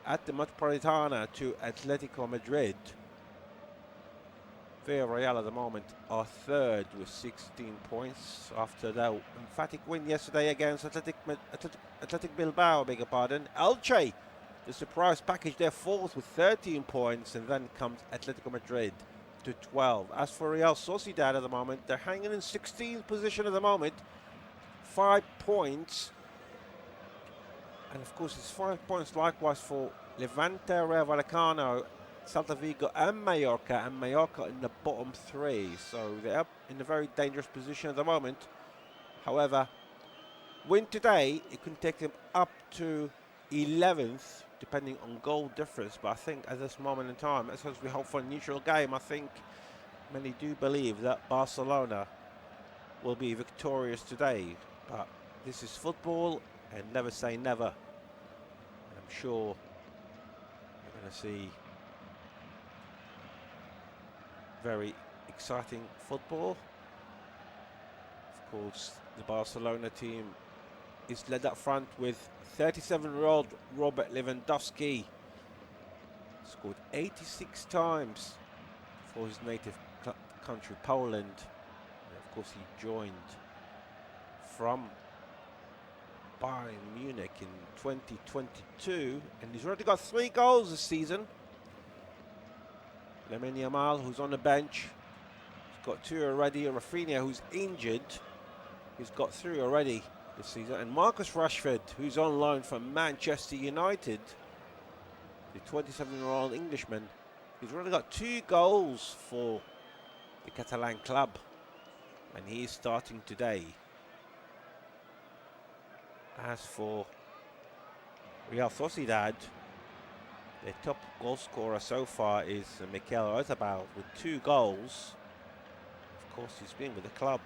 at the Metropolitana to Atletico Madrid. Villarreal at the moment are third with 16 points after their emphatic win yesterday against Athletic Bilbao, I beg your pardon. Elche, the surprise package, they're fourth with 13 points, and then comes Atletico Madrid to 12. As for Real Sociedad at the moment, they're hanging in 16th position at the moment, 5 points. And of course, it's 5 points likewise for Levante, Rayo Vallecano, Celta Vigo and Mallorca in the bottom three. So they're up in a very dangerous position at the moment. However, win today, it can take them up to 11th, depending on goal difference. But I think at this moment in time, as we hope for a neutral game, I think many do believe that Barcelona will be victorious today. But this is football, and never say never. And I'm sure we're going to see very exciting football. Of course, the Barcelona team is led up front with 37-year-old Robert Lewandowski. Scored 86 times for his native country, Poland. And of course, he joined from Bayern Munich in 2022, and he's already got 3 goals this season. Lamine Yamal, who's on the bench, he's got 2 already. Rafinha, who's injured, he's got 3 already this season. And Marcus Rashford, who's on loan from Manchester United, the 27-year-old Englishman, he's already got 2 goals for the Catalan club, and he is starting today. As for Real Sociedad, their top goal scorer so far is Mikel Oyarzabal with 2 goals. Of course, he's been with the club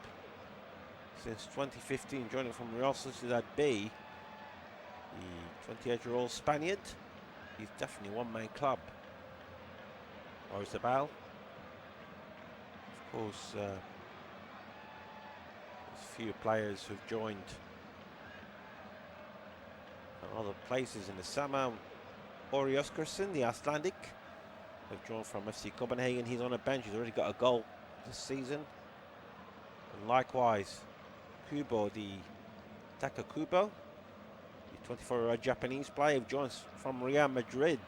since 2015, joining from Real Sociedad B. The 28-year-old Spaniard, he's definitely one-man club. Oyarzabal, of course, there's a few players who've joined from other places in the summer. Ori Oscarsson, the Icelandic, have drawn from FC Copenhagen. He's on a bench. He's already got a goal this season. And likewise, Kubo, the Taka Kubo, the 24-year-old Japanese player, who joins from Real Madrid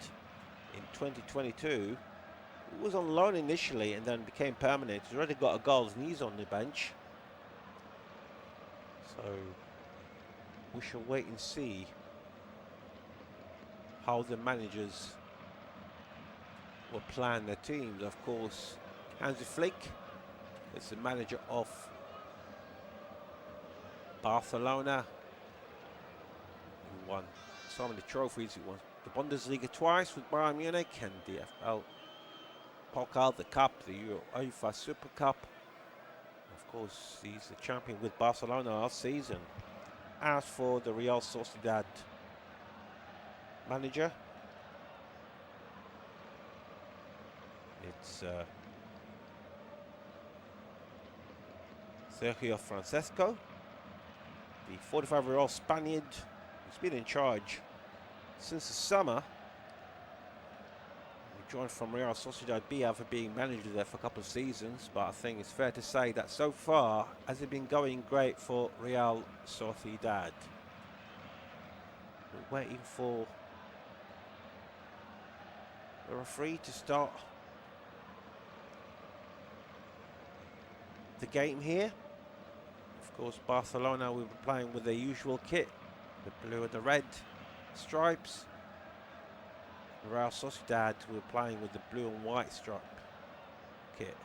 in 2022. He was on loan initially and then became permanent. He's already got a goal and he's on the bench. So we shall wait and see how the managers will plan their teams. Of course, Hansi Flick is the manager of Barcelona, who won so many trophies. He won the Bundesliga twice with Bayern Munich and the FL Pokal, the Cup, the UEFA Super Cup. Of course, he's the champion with Barcelona last season. As for the Real Sociedad manager, it's Sergio Francesco, the 45-year-old Spaniard who's been in charge since the summer. He joined from Real Sociedad B after being manager there for a couple of seasons, but I think it's fair to say that so far hasn't been going great for Real Sociedad. We're waiting for the referee to start the game here. Of course, Barcelona will be playing with their usual kit, the blue and the red stripes. Real Sociedad will be playing with the blue and white stripe kit.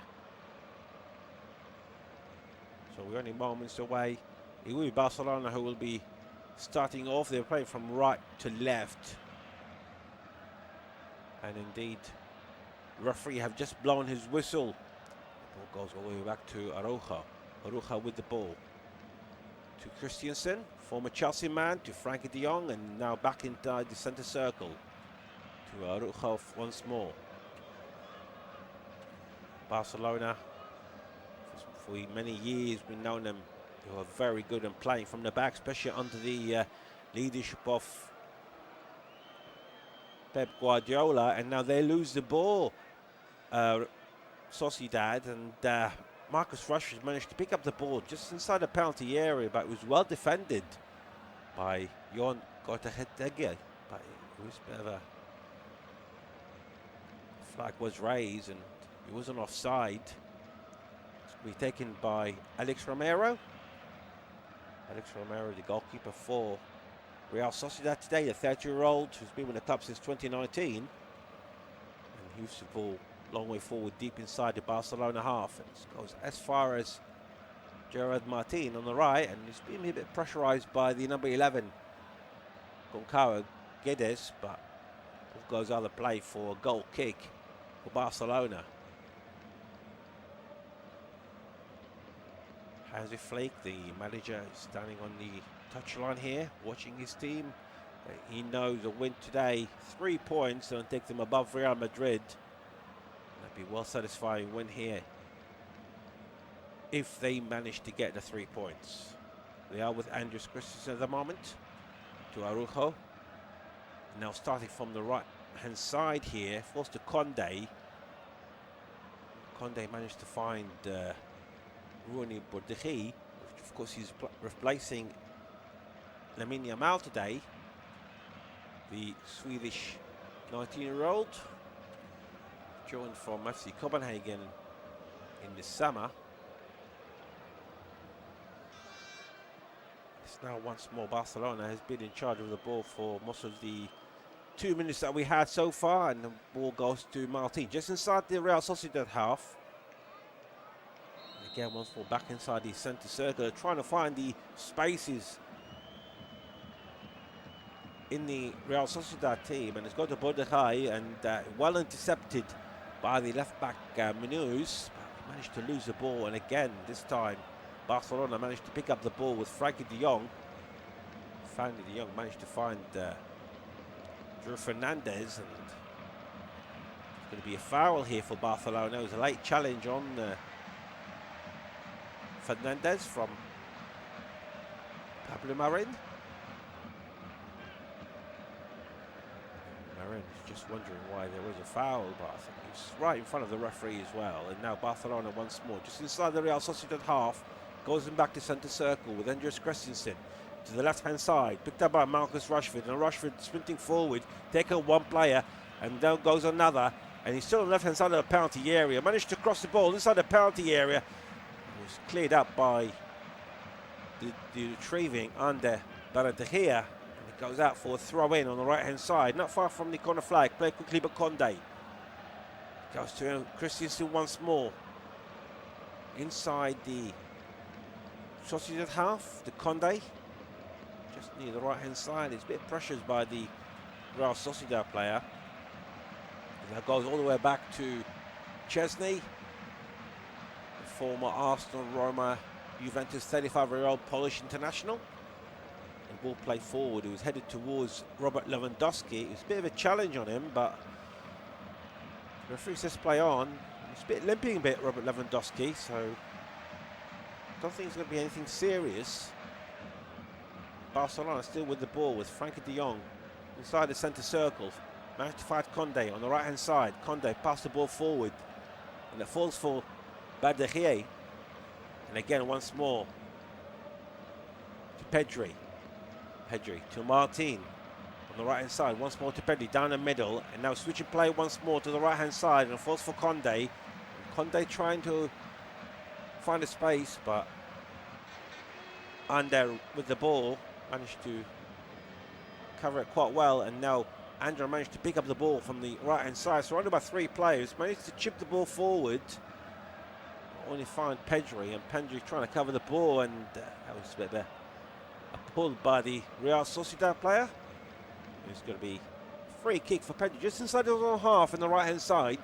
So we're only moments away. It will be Barcelona who will be starting off. They're playing from right to left. And indeed, the referee have just blown his whistle. The ball goes all the way back to Aroja. Aroja with the ball to Christensen, former Chelsea man, to Frankie de Jong, and now back inside the centre circle to Aroja once more. Barcelona, for many years we've known them, who are very good at playing from the back, especially under the leadership of Pep Guardiola, and now they lose the ball. Sociedad, and Marcus Rashford managed to pick up the ball just inside the penalty area, but it was well defended by Jon Gotahetege. But it was a bit of a flag was raised, and it wasn't offside. It's going to be taken by Alex Romero. Alex Romero, the goalkeeper for Real Sociedad today, the 30-year-old who's been with the club since 2019. And he used the ball a long way forward, deep inside the Barcelona half. And it goes as far as Gerard Martin on the right, and he's been a bit pressurised by the number 11, Goncalo Guedes, but goes out of play for a goal kick for Barcelona. Hansi Flick, the manager, is standing on the touchline here, watching his team. He knows a win today, 3 points, and take them above Real Madrid. That'd be well satisfying win here if they manage to get the 3 points. They are with Andreas Christensen at the moment, to Araujo. Now starting from the right hand side here, forced to Conde. Conde managed to find Rooney Bordeghis, which of course he's replacing Lamine Yamal today, the Swedish 19-year-old, joined from FC Copenhagen in the summer. It's now once more Barcelona has been in charge of the ball for most of the 2 minutes that we had so far, and the ball goes to Martin just inside the Real Sociedad half. Again, once more back inside the centre circle, trying to find the spaces in the Real Sociedad team, and it's got to Bordeghis, and well intercepted by the left back Munoz, but managed to lose the ball. And again, this time Barcelona managed to pick up the ball with Frankie de Jong. Frankie de Jong managed to find Drew Fernandez, and it's going to be a foul here for Barcelona. It was a late challenge on Fernandez from Pablo Marin. Marin is just wondering why there was a foul, but I think he's right in front of the referee as well. And now Barcelona once more, just inside the Real Sociedad half, goes in back to centre circle with Andreas Christensen to the left-hand side, picked up by Marcus Rashford, and Rashford sprinting forward, taking one player, and down goes another, and he's still on the left-hand side of the penalty area. Managed to cross the ball inside the penalty area. It was cleared up by the retrieving under Barandejea, and it goes out for a throw-in on the right-hand side, not far from the corner flag. Play quickly, but Conde goes to Christensen once more inside the Sociedad half. The Conde just near the right-hand side. It's a bit pressured by the Real Sociedad player. And that goes all the way back to Chesney, the former Arsenal, Roma, Juventus 35-year-old Polish international. And ball played forward. It was headed towards Robert Lewandowski. It was a bit of a challenge on him, but the referee says play on. It's a bit limping a bit, Robert Lewandowski, so I don't think it's going to be anything serious. Barcelona still with the ball with Frankie de Jong inside the centre circle. Managed to find Conde on the right hand side. Conde passed the ball forward, and it falls for Bardeguier. And again, once more to Pedri. Pedri to Martin on the right hand side. Once more to Pedri down the middle, and now switching play once more to the right hand side, and falls for Conde. And Conde trying to find a space, but under with the ball managed to cover it quite well, and now Andrew managed to pick up the ball from the right hand side, surrounded by 3 players, managed to chip the ball forward. Only find Pedri, and Pedri trying to cover the ball, and that was a bit of a pull by the Real Sociedad player. It's going to be a free kick for Pedri just inside his own half on the right hand side.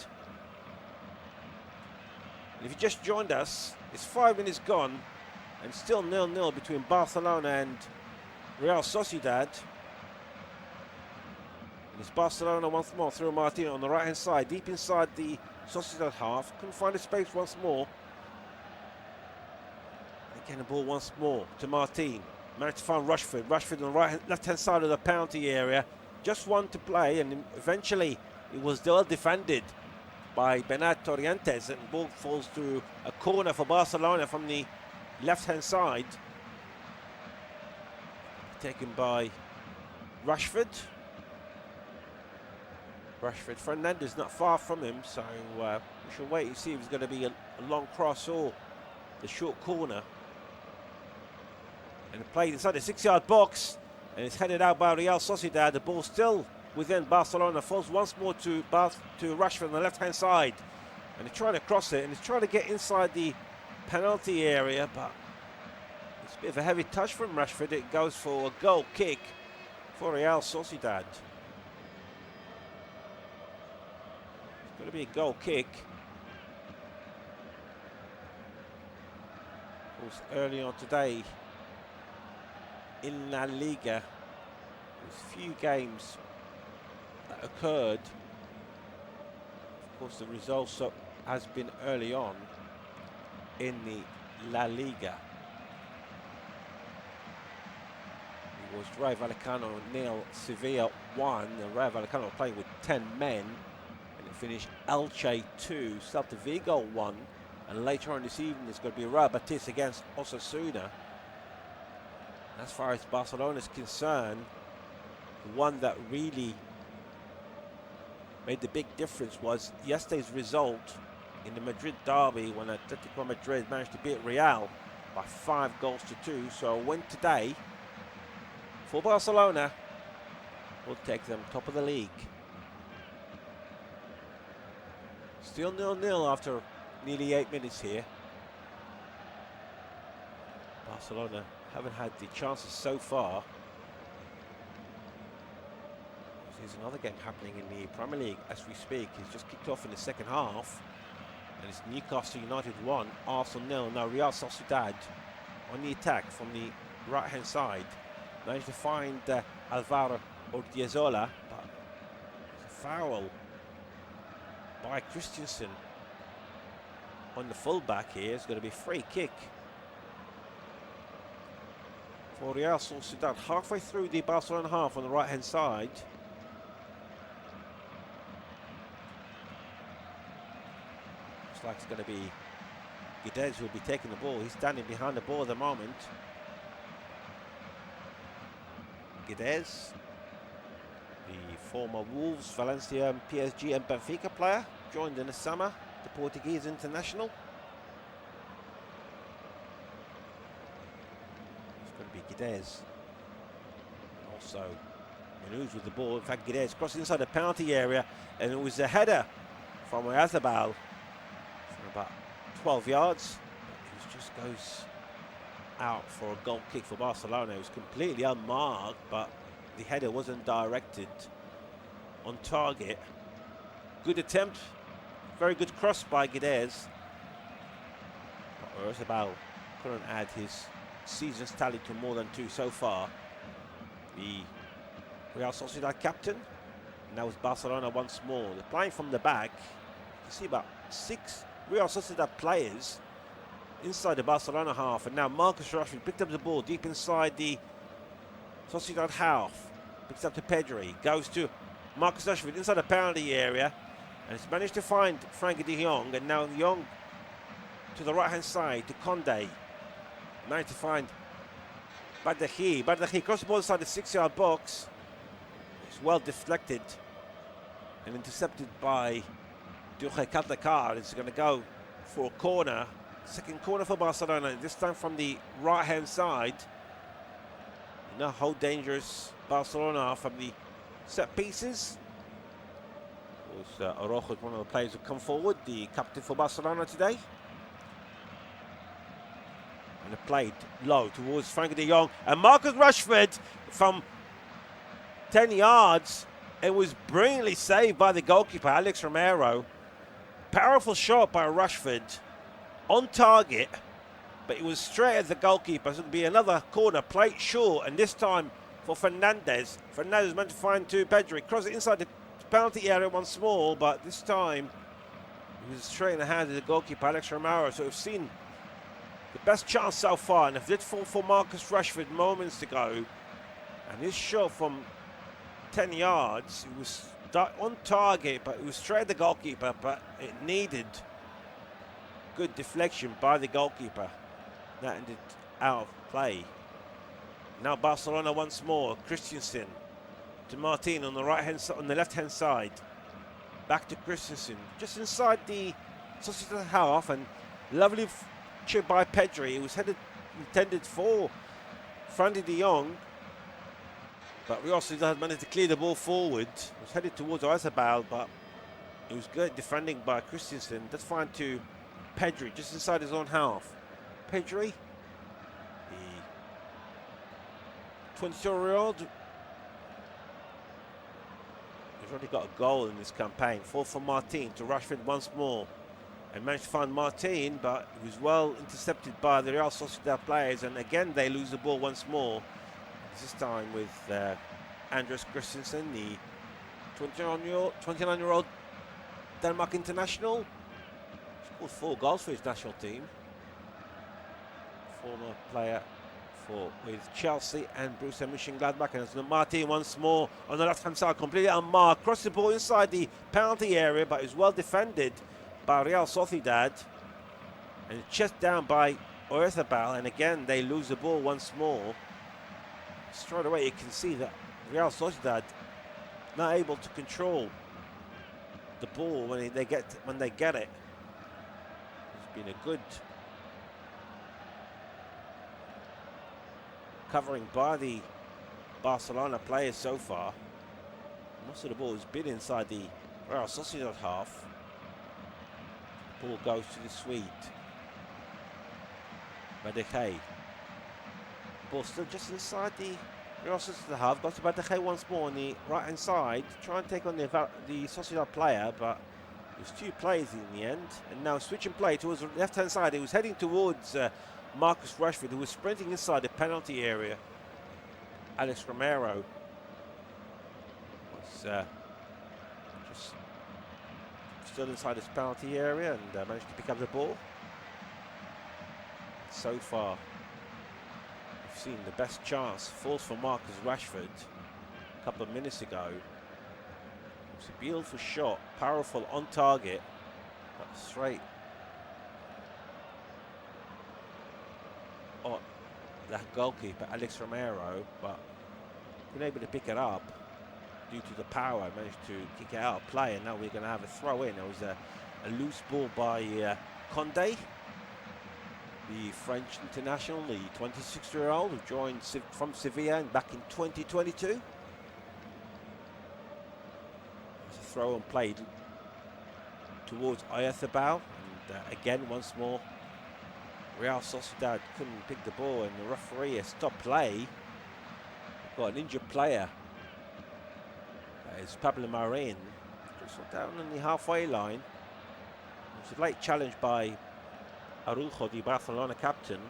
And if you just joined us, it's 5 minutes gone, and still 0-0 between Barcelona and Real Sociedad. And it's Barcelona once more through Martin on the right hand side, deep inside the Sociedad half. Couldn't find a space once more. And again, the ball once more to Martin. Managed to find Rashford. Rashford on the left hand side of the penalty area. just one to play, and eventually it was well defended by Bernat Torrientes, and the ball falls to a corner for Barcelona from the left-hand side. Taken by Rashford. Fernandez not far from him, so we shall wait and see if it's going to be a long cross or the short corner. And played inside the 6-yard box, and it's headed out by Real Sociedad. The ball still within Barcelona, falls once more to Rashford on the left-hand side, and he's trying to cross it, and he's trying to get inside the penalty area, but it's a bit of a heavy touch from Rashford. It goes for a goal kick for Real Sociedad. It's going to be a goal kick. Of course, early on today in La Liga, there's a few games that occurred. Of course, the results has been early on in the La Liga. It was Rayo Vallecano 0, Sevilla 1. And Rayo Vallecano playing with 10 men, and it finished Elche 2, Celta Vigo 1. And later on this evening, it's going to be Real Betis against Osasuna. As far as Barcelona is concerned, the one that really made the big difference was yesterday's result in the Madrid derby, when Atletico Madrid managed to beat Real by 5-2. So a win today for Barcelona will take them top of the league. Still 0-0 after nearly 8 minutes here. Barcelona haven't had the chances so far. There's another game happening in the Premier League as we speak. It's just kicked off in the second half, and it's Newcastle United 1, Arsenal 0. Now Real Sociedad on the attack from the right hand side. Managed to find Alvaro Ordiezola, but it's a foul by Christensen on the fullback here. It's going to be a free kick for Real Sociedad, halfway through the Barcelona half on the right hand side. Looks like it's going to be Guedes who will be taking the ball. He's standing behind the ball at the moment. Guedes, the former Wolves, Valencia, PSG and Benfica player, joined in the summer, the Portuguese international. Guedes. Also maneuvers with the ball. In fact, Guedes crossed inside the penalty area, and it was a header from Oyarzabal from about 12 yards. It just goes out for a goal kick for Barcelona. It was completely unmarked, but the header wasn't directed on target. Good attempt, very good cross by Guedes. But Oyarzabal couldn't add his season's tally to more than 2 so far. The Real Sociedad captain, and that was Barcelona once more. They're playing from the back. You can see about 6 Real Sociedad players inside the Barcelona half, and now Marcus Rashford picked up the ball deep inside the Sociedad half, picks up to Pedri, goes to Marcus Rashford inside the penalty area, and has managed to find Frankie de Jong, and now de Jong to the right hand side to Conde. Managed to find Badahi. Badahi crossed the ball inside the 6-yard box. It's well deflected and intercepted by Durje Caldecar. It's going to go for a corner. Second corner for Barcelona, this time from the right-hand side. You know how dangerous Barcelona are from the set pieces. Of course, Araujo is one of the players who come forward, the captain for Barcelona today. And it played low towards Frankie de Jong, and Marcus Rashford from 10 yards. It was brilliantly saved by the goalkeeper, Alex Romero. Powerful shot by Rashford on target, but it was straight at the goalkeeper. So it'll be another corner, played short, and this time for Fernandez. Fernandez meant to find to Pedri, cross it inside the penalty area once more, but this time it was straight in the hands of the goalkeeper, Alex Romero. So we've seen the best chance so far, and it did fall for Marcus Rashford moments ago. And this shot from 10 yards. It was on target, but it was straight at the goalkeeper, but it needed good deflection by the goalkeeper. That ended out of play. Now Barcelona once more. Christensen to Martin on the left-hand side. Back to Christensen, just inside the Sociedad half, and lovely chip by Pedri. It was intended for Frankie de Jong, but Real Sociedad managed to clear the ball forward. It was headed towards Oyarzabal, but it was good defending by Christensen. That's fine to Pedri, just inside his own half. Pedri, the 22-year-old, he's already got a goal in this campaign. Fall for Martin to Rashford once more, and managed to find Martin, but it was well intercepted by the Real Sociedad players, and again they lose the ball once more. This time with Andres Christensen, the 29-year-old Denmark international. Scored 4 goals for his national team. Former player with Chelsea and Borussia Mönchengladbach. And it's Martin once more on the left-hand side, completely unmarked. Crossed the ball inside the penalty area, but is well defended by Real Sociedad. And chest down by Oyarzabal, and again they lose the ball once more. Straight away you can see that Real Sociedad not able to control the ball when they get it. It's been a good covering by the Barcelona players so far. Most of the ball has been inside the Real Sociedad half. The ball goes to the Swede. Badekay. Ball still just inside the Real Sociedad half. Got to Badekay once more on the right hand side. Try and take on the Sociedad player, but it was 2 plays in the end. And now switching play towards the left hand side. He was heading towards Marcus Rashford, who was sprinting inside the penalty area. Alex Romero was just still inside his penalty area and managed to pick up the ball. So far, we've seen the best chance falls for Marcus Rashford a couple of minutes ago. It was a beautiful shot, powerful, on target, but straight on that goalkeeper, Alex Romero, but been able to pick it up due to the power. Managed to kick it out of play, and now we're going to have a throw in. It was a loose ball by Condé, the French international, the 26-year-old who joined from Sevilla back in 2022. It's a throw and played towards Oyarzabal, and again once more Real Sociedad couldn't pick the ball, and the referee has stopped play. We've got an injured player. It's Pablo Marin, just down on the halfway line. It was a late challenge by Araujo, the Barcelona captain.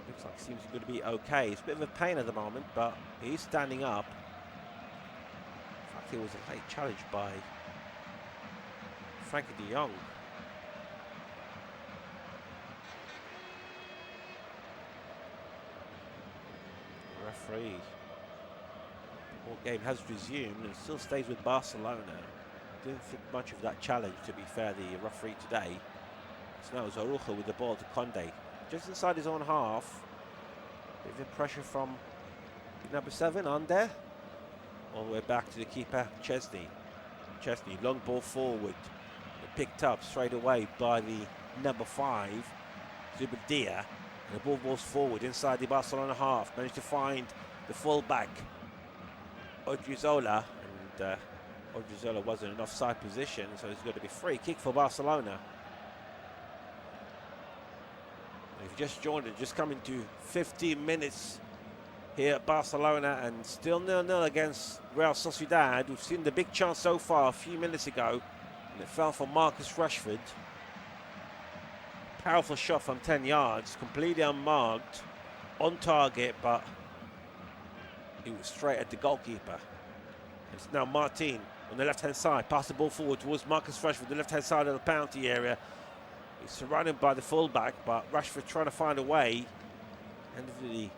Looks like seems going to be okay. It's a bit of a pain at the moment, but he's standing up. In fact, it was a late challenge by Frankie de Jong. The referee. The game has resumed and still stays with Barcelona. Didn't think much of that challenge, to be fair, the referee today. So now it's Araujo with the ball to Condé. Just inside his own half. Bit of pressure from number 7 on there. All the way back to the keeper, Chesney. Chesney, long ball forward. Picked up straight away by the number 5, Zubadia. And the ball goes forward inside the Barcelona half. Managed to find the full-back, Odriozola. And Odriozola was in an offside position, so it's going to be free kick for Barcelona. If you just joined it, just coming to 15 minutes here at Barcelona, and still 0-0 against Real Sociedad. We've seen the big chance so far a few minutes ago, and it fell for Marcus Rashford. Powerful shot from 10 yards, completely unmarked, on target, but it was straight at the goalkeeper. It's now Martin on the left-hand side, pass the ball forward towards Marcus Rashford, the left-hand side of the penalty area. He's surrounded by the fullback, but Rashford trying to find a way. End of the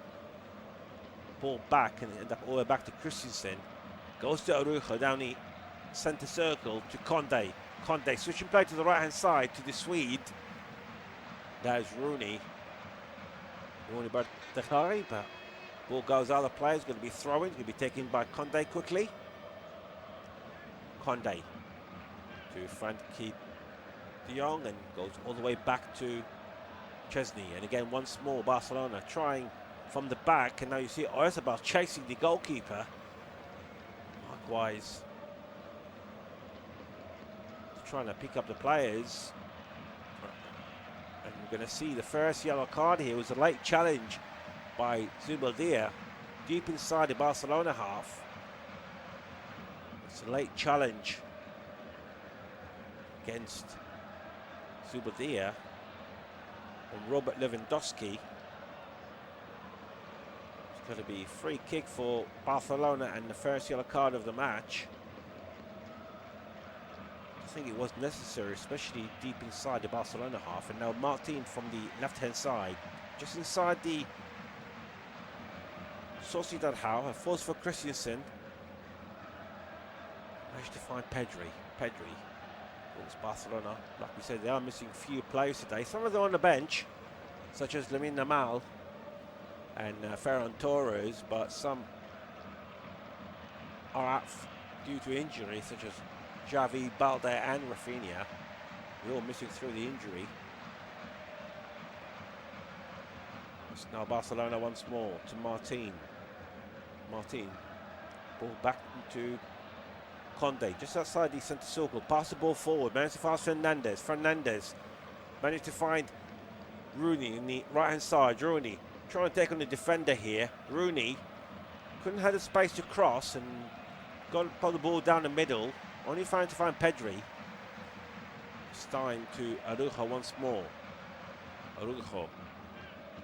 ball back and end up all the way back to Christensen. Goes to Arujo down the centre circle to Conde. Conde switching play to the right hand side to the Swede. That is Rooney. Rooney by Techari, but ball goes out of play. It's going to be throw-in. It's going to be taken by Conde quickly. Conde to Frankie de Jong and goes all the way back to Chesney. And again, once more, Barcelona trying from the back. And now you see Oyarzabal chasing the goalkeeper. Likewise, trying to pick up the players. And we're going to see the first yellow card here. It was a late challenge by Zubeldia deep inside the Barcelona half. It's a late challenge against Zubeldia on Robert Lewandowski. It's going to be a free kick for Barcelona and the first yellow card of the match. I think it was necessary, especially deep inside the Barcelona half. And now Martin from the left-hand side, just inside the Sociedad half, a force for Christensen. Managed to find Pedri. It's Barcelona. Like we said, they are missing a few players today. Some of them on the bench, such as Lamine Yamal and Ferran Torres, but some are out due to injury, such as Xavi, Balde and Rafinha. We're all missing through the injury. It's now Barcelona once more to Martin. Ball back to Conde, just outside the centre circle. Pass the ball forward. Managed to pass Fernandez. Managed to find Rooney in the right hand side. Rooney trying to take on the defender here. Rooney couldn't have the space to cross and got to put the ball down the middle. Only trying to find Pedri. It's time to Arujo once more. Arujo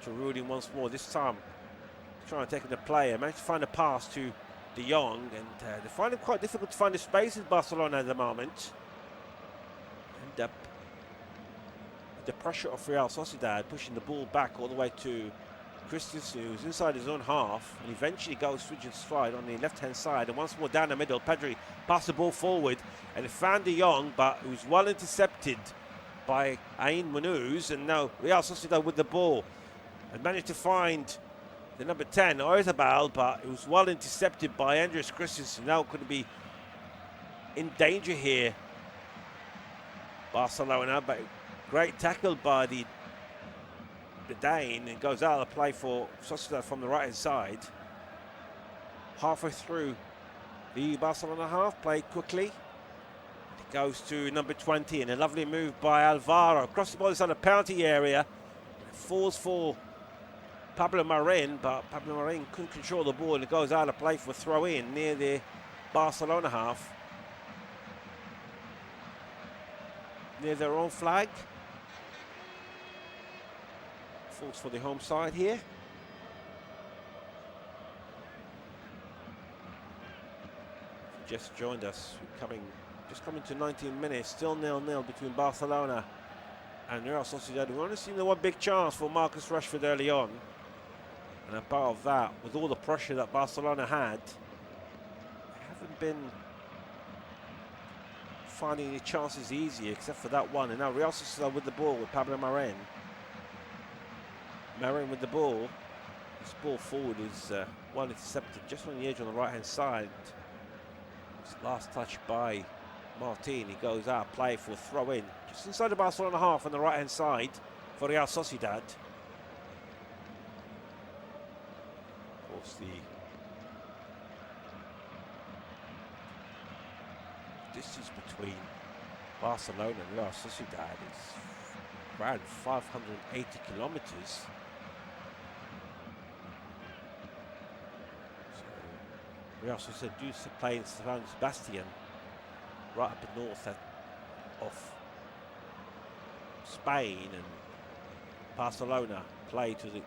to Rooney once more. This time trying to take on the player. Managed to find a pass to de Jong, and they find it quite difficult to find the space in Barcelona at the moment. End up with the pressure of Real Sociedad pushing the ball back all the way to Christensen, who's inside his own half, and eventually goes switching stride on the left-hand side, and once more down the middle. Pedri passed the ball forward and found de Jong, but it was well intercepted by Ain Munoz, and now Real Sociedad with the ball and managed to find the number 10, Oyarzabal, but it was well intercepted by Andreas Christensen. Now could be in danger here, Barcelona, but great tackle by the Dane, and goes out of play for Sociedad from the right hand side. Halfway through the Barcelona half, played quickly. It goes to number 20, and a lovely move by Alvaro. Across the ball inside the penalty area. It falls for Pablo Marin, but Pablo Marin couldn't control the ball, and it goes out of play for a throw-in near the Barcelona half. Near their own flag. Falls for the home side here. Just joined us, just coming to 19 minutes, still 0-0 between Barcelona and Real Sociedad. We've only seen the one big chance for Marcus Rashford early on. And a part of that, with all the pressure that Barcelona had, they haven't been finding any chances easy, except for that one. And now Real Sociedad with the ball with Pablo Marin. Marin with the ball. This ball forward is well intercepted just on the edge on the right hand side. It's last touch by Martin. He goes out, play for throw in. Just inside the Barcelona half on the right hand side for Real Sociedad. Of course, the distance between Barcelona and Real Sociedad is around 580 kilometers. Real Sociedad do play in San Sebastian, right up in north of Spain, and Barcelona play to the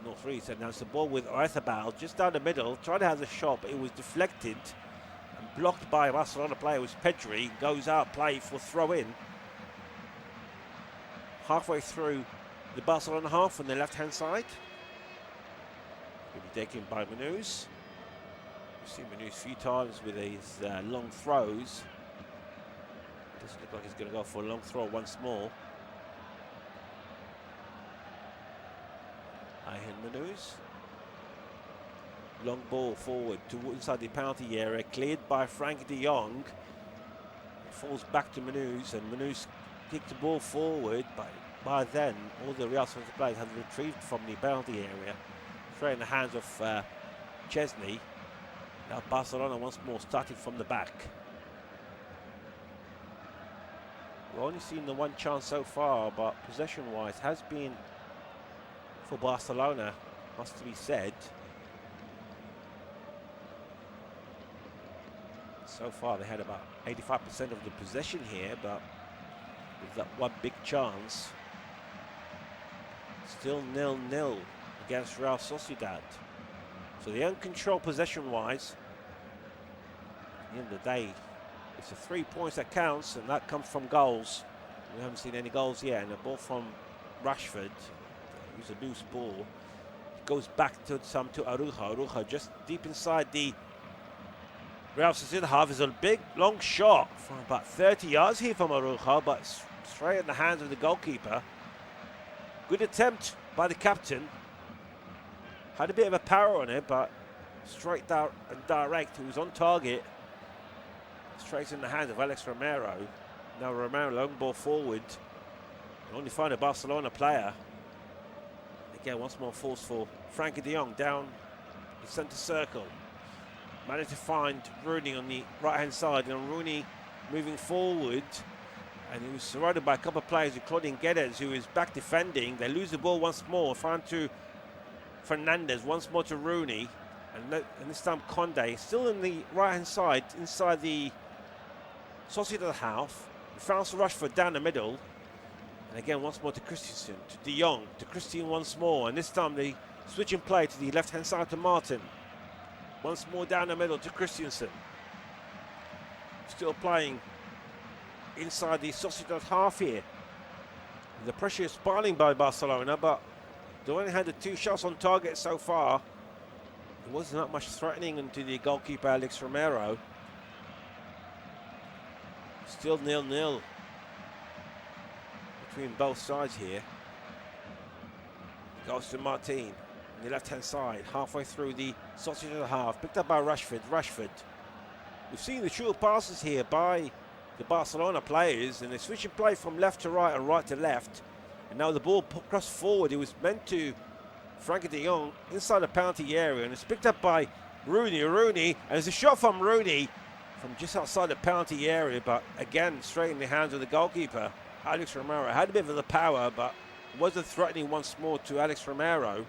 northeast. And now it's the ball with Oyarzabal just down the middle, trying to have the shot, but it was deflected and blocked by a Barcelona player. It was Pedri, goes out, play for throw-in. Halfway through the Barcelona half on the left-hand side. Will be taken by Manus. We've seen Manus a few times with his long throws. Doesn't look like he's going to go for a long throw once more. Ayhan Manus. Long ball forward to inside the penalty area, cleared by Frank de Jong. It falls back to Manus, and Manus kicked the ball forward, but by then all the Real Sociedad players had retrieved from the penalty area, straight in the hands of Chesney. Now Barcelona once more starting from the back. We've only seen the one chance so far, but possession-wise has been for Barcelona, must be said. So far they had about 85% of the possession here, but with that one big chance, still 0-0 against Real Sociedad. So the uncontrolled possession-wise, at the end of the day, it's the 3 points that counts, and that comes from goals. We haven't seen any goals yet, and a ball from Rashford. It was a loose ball. It goes back to Araujo. Araujo just deep inside the Real Sociedad half. Is a big long shot from about 30 yards here from Araujo, but straight in the hands of the goalkeeper. Good attempt by the captain. Had a bit of a power on it, but straight down and direct. He was on target. Straight in the hands of Alex Romero. Now Romero long ball forward. Only find a Barcelona player. Again, once more falls for Frankie de Jong down the centre circle. Managed to find Rooney on the right-hand side, and Rooney moving forward, and he was surrounded by a couple of players, including Guedes, who is back defending. They lose the ball once more, find to Fernandez, once more to Rooney, and this time Conde, still in the right-hand side, inside the Sociedad half. He finds Rashford down the middle, and again once more to Christensen, to De Jong, to Christian once more, and this time they switch in play to the left-hand side to Martin. Once more down the middle to Christensen. Still playing inside the Sociedad half here. The pressure is piling by Barcelona, but they only had the 2 shots on target so far. There wasn't that much threatening into the goalkeeper Alex Romero. Still 0-0 between both sides here. Goes to Martin on the left-hand side, halfway through the Sociedad half, picked up by Rashford. We've seen the short passes here by the Barcelona players, and they switch and play from left to right and right to left. And now the ball crossed forward. It was meant to Frankie de Jong inside the penalty area, and it's picked up by Rooney, and there's a shot from Rooney from just outside the penalty area, but again straight in the hands of the goalkeeper Alex Romero. Had a bit of the power, but wasn't threatening once more to Alex Romero.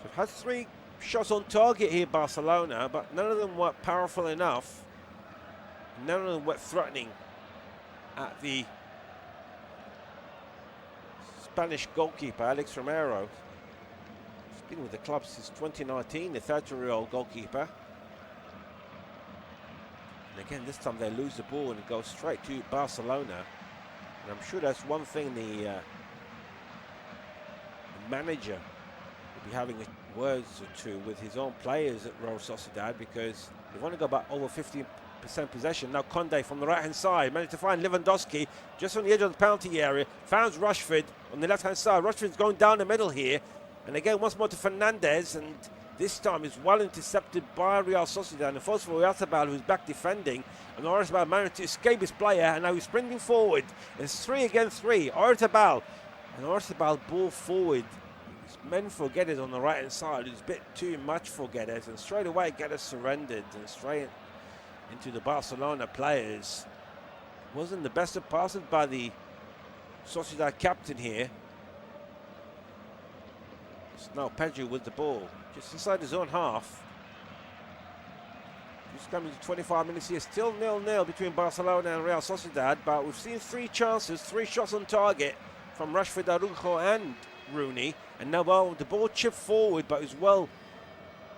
So had 3 shots on target here, Barcelona, but none of them were powerful enough. None of them were threatening at the Spanish goalkeeper Alex Romero. He's been with the club since 2019, the 30-year-old goalkeeper. And again, this time they lose the ball and it goes straight to Barcelona. And I'm sure that's one thing the manager will be having words or two with his own players at Real Sociedad, because they've only got about over 15% possession. Now Conde from the right-hand side managed to find Lewandowski just on the edge of the penalty area. Found Rashford on the left-hand side. Rashford's going down the middle here. And again, once more to Fernandez, and this time is well intercepted by Real Sociedad, and it falls for Oyarzabal, who's back defending, and Oyarzabal managed to escape his player, and now he's sprinting forward. It's 3 against 3. Oyarzabal, and Oyarzabal ball forward. It's meant for Guedes on the right hand side. It's a bit too much for Guedes, and straight away Guedes surrendered and straight into the Barcelona players. Wasn't the best of passes by the Sociedad captain here. It's now Pedro with the ball, just inside his own half. Just coming to 25 minutes here, still 0-0 between Barcelona and Real Sociedad, but we've seen 3 chances, 3 shots on target from Rashford, Araujo and Rooney, and now the ball chipped forward, but is well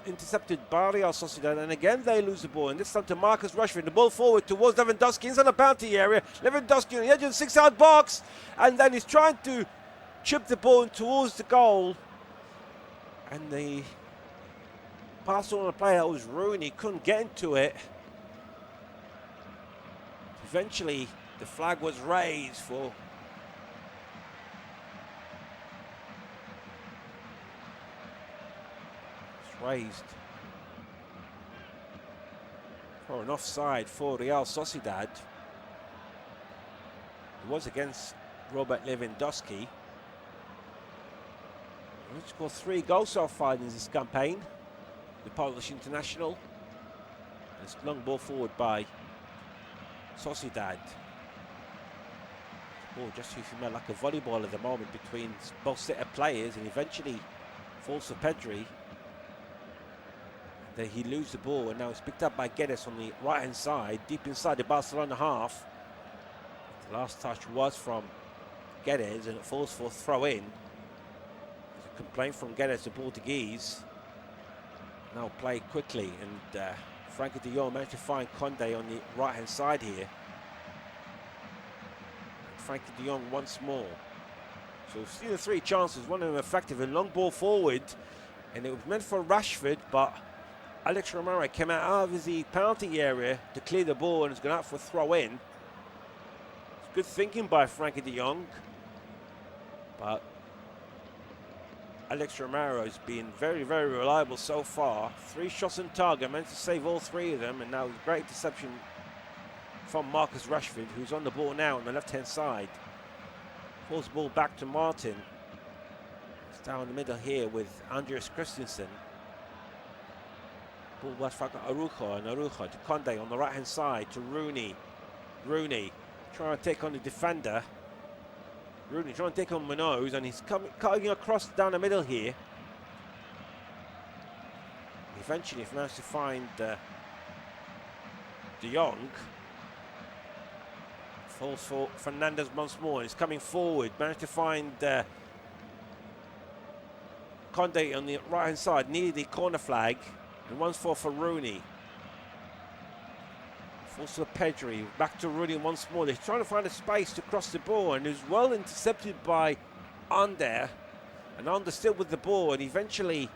intercepted by Real Sociedad, and again they lose the ball, and this time to Marcus Rashford. The ball forward towards Lewandowski inside the penalty area. Lewandowski on the edge of the 6-yard box, and then he's trying to chip the ball towards the goal. And the Barcelona player, that was Rooney, couldn't get into it. Eventually, the flag was raised for an offside for Real Sociedad. It was against Robert Lewandowski. He scored 3 goals so far in this campaign, the Polish international. And it's long ball forward by Sociedad. Oh, just feels like a volleyball at the moment between both set of players, and eventually falls for Pedri. Then he loses the ball, and now it's picked up by Guedes on the right hand side, deep inside the Barcelona half. The last touch was from Guedes, and it falls for a throw in. There's a complaint from Guedes, the Portuguese. Now play quickly, and Frankie de Jong managed to find Conde on the right hand side here. And Frankie de Jong once more. So we've seen the 3 chances, one of them effective, and long ball forward, and it was meant for Rashford, but Alex Romero came out of the penalty area to clear the ball and has gone out for a throw in. It's good thinking by Frankie de Jong, but Alex Romero has been very, very reliable so far. 3 shots on target, managed to save all 3 of them, and now a great deception from Marcus Rashford, who's on the ball now on the left-hand side. Pulls the ball back to Martin. It's down the middle here with Andreas Christensen. Ball was for Araujo, and Araujo to Conde on the right-hand side to Rooney. Rooney trying to take on the defender. Rooney trying to take on Munoz, and he's cutting across down the middle here. Eventually, he managed to find De Jong. Falls for Fernandez once more, and he's coming forward. Managed to find Conde on the right-hand side, near the corner flag, and once for Rooney. Falls to Pedri, back to Rooney once more. They're trying to find a space to cross the ball, and is well intercepted by Ander. And Ander still with the ball, and eventually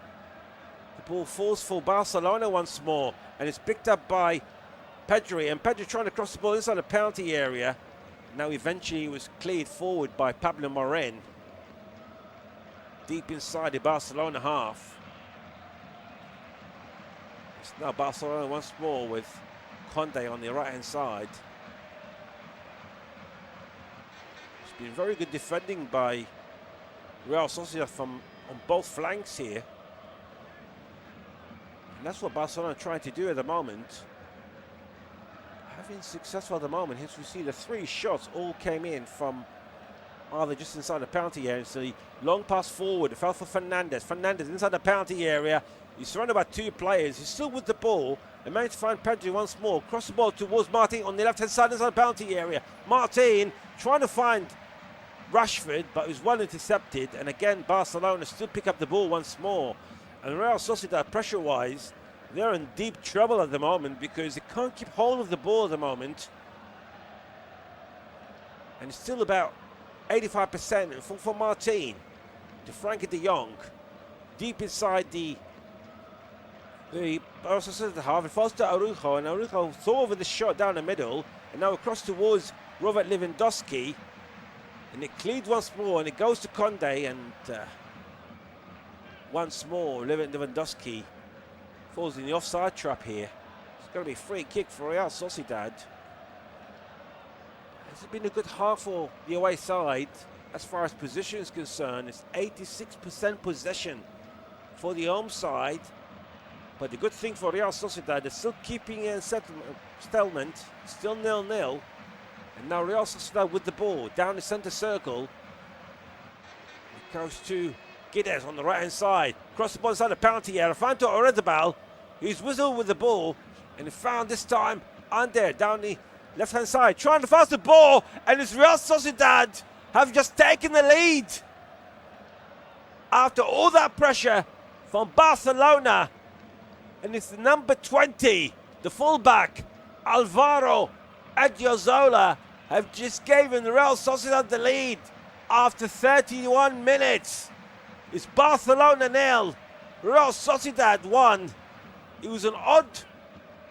the ball falls for Barcelona once more, and it's picked up by Pedri, and Pedri trying to cross the ball inside the penalty area. Now eventually it was cleared forward by Pablo Morin, deep inside the Barcelona half. It's now Barcelona once more with Conde on the right hand side. It's been very good defending by Real Sociedad on both flanks here, and that's what Barcelona are trying to do at the moment. Having successful at the moment. Hence we see the 3 shots all came in from either just inside the penalty area. So the long pass forward, it fell for Fernandez. Fernandez inside the penalty area. He's surrounded by 2 players. He's still with the ball. They managed to find Pedri once more. Cross the ball towards Martin on the left-hand side inside the penalty area. Martin trying to find Rashford, but it was well intercepted. And again, Barcelona still pick up the ball once more. And Real Sociedad, pressure-wise, they're in deep trouble at the moment because they can't keep hold of the ball at the moment. And it's still about 85% for Martin to Frankie de Jong. Deep inside the Barca half, it falls to Araujo, and Araujo threw over the shot down the middle, and now across towards Robert Lewandowski, and it cleared once more, and it goes to Conde, and once more Lewandowski falls in the offside trap here. It's going to be a free kick for Real Sociedad. This has been a good half for the away side as far as position is concerned. It's 86% possession for the home side. But the good thing for Real Sociedad, they're still keeping in stalemate, still 0-0. And now Real Sociedad with the ball, down the centre circle. It goes to Guedes on the right-hand side. Cross the ball inside the penalty area. Found to Oredabal, who's whistled with the ball. And he found this time Ander down the left-hand side. Trying to pass the ball, and it's Real Sociedad have just taken the lead. After all that pressure from Barcelona. And it's the number 20, the fullback, Alvaro Adiozola, have just given Real Sociedad the lead after 31 minutes. It's Barcelona 0, Real Sociedad 1. It was an odd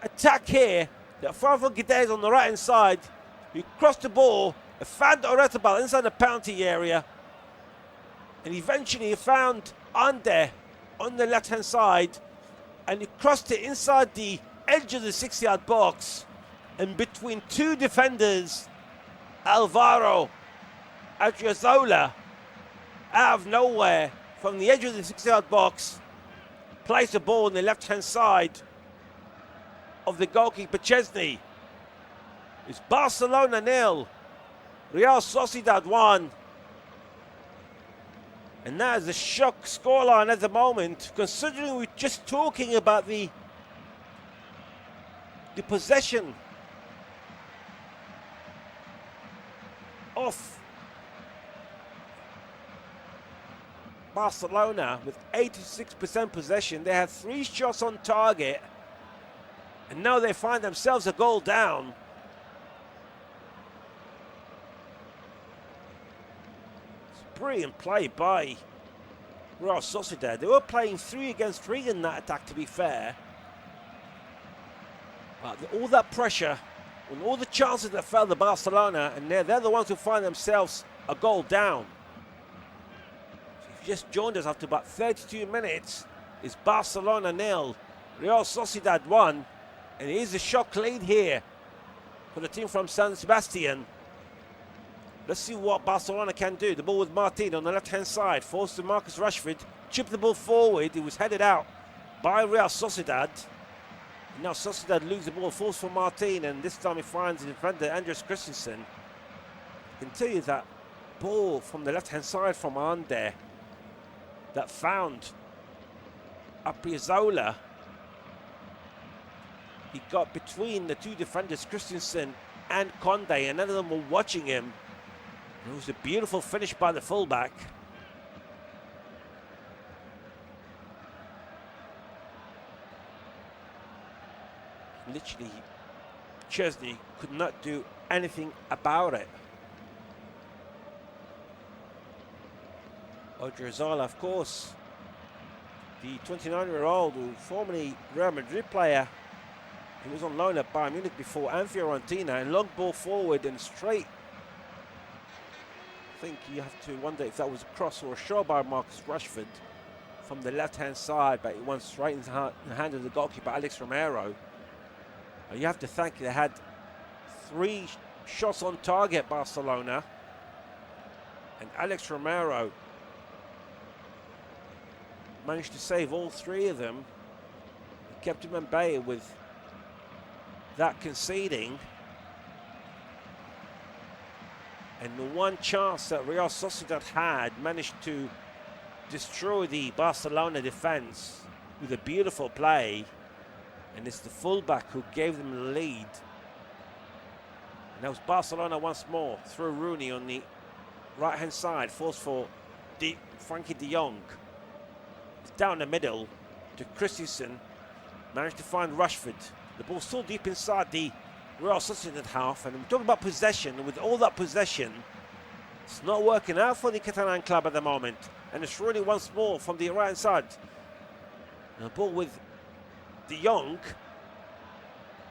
attack here. That Franco Guedes on the right hand side. He crossed the ball, found Oretabal inside the penalty area. And eventually he found Ande on the left hand side. And he crossed it inside the edge of the 6-yard box. And between two defenders, Alvaro Adriozola, out of nowhere, from the edge of the 6-yard box, placed the ball on the left-hand side of the goalkeeper Chesney. It's Barcelona 0, Real Sociedad 1. And that is a shock scoreline at the moment, considering we're just talking about the possession of Barcelona with 86% possession. They had 3 shots on target, and now they find themselves a goal down. It's brilliant play by Real Sociedad. They were playing 3 against 3 in that attack, to be fair. But all that pressure and all the chances that fell to Barcelona, and they're the ones who find themselves a goal down. Just joined us after about 32 minutes. It's Barcelona 0, Real Sociedad 1, and it is a shock lead here for the team from San Sebastian. Let's see what Barcelona can do. The ball with Martin on the left-hand side, forced to Marcus Rashford, chipped the ball forward. It was headed out by Real Sociedad. Now Sociedad lose the ball, forced for Martin, and this time he finds the defender Andres Christensen. I can tell you that ball from the left-hand side from Ande that found Adriozola. He got between the two defenders, Christensen and Conde, and none of them were watching him. It was a beautiful finish by the fullback. Literally, Chesney could not do anything about it. Adriozola, of course, the 29-year-old, who formerly Real Madrid player. He was on loan at Bayern Munich before and Fiorentina, and long ball forward and straight. I think you have to wonder if that was a cross or a shot by Marcus Rashford from the left-hand side, but it went straight into the hand of the goalkeeper, Alex Romero. You have to thank they had 3 shots on target, Barcelona, and Alex Romero managed to save all 3 of them. He kept him at bay with that conceding. And the one chance that Real Sociedad had managed to destroy the Barcelona defense with a beautiful play. And it's the fullback who gave them the lead. And that was Barcelona once more, through Rooney on the right-hand side, forced for Frankie de Jong. It's down the middle to Christensen, managed to find Rashford. The ball still deep inside the Real Sociedad half, and we're talking about possession, and with all that possession, it's not working out for the Catalan club at the moment. And it's Rooney once more from the right-hand side. And the ball with De Jong.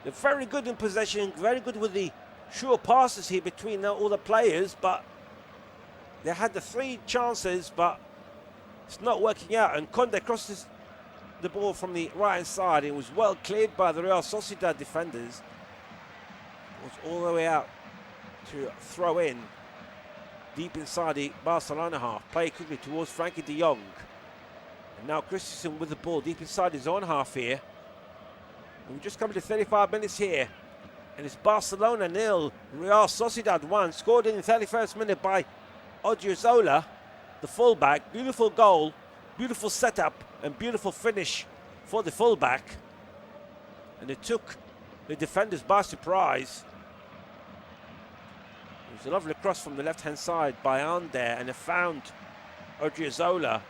They're very good in possession, very good with the sure passes here between all the players, but they had the 3 chances, but it's not working out. And Conde crosses the ball from the right hand side. It was well cleared by the Real Sociedad defenders. It was all the way out to throw in deep inside the Barcelona half. Play quickly towards Frankie de Jong. And now Christensen with the ball deep inside his own half here. We've just come to 35 minutes here, and it's Barcelona 0, Real Sociedad 1, scored in the 31st minute by Adriozola, the fullback. Beautiful goal, beautiful setup, and beautiful finish for the fullback. And it took the defenders by surprise. It was a lovely cross from the left-hand side by Ande, and it found Adriozola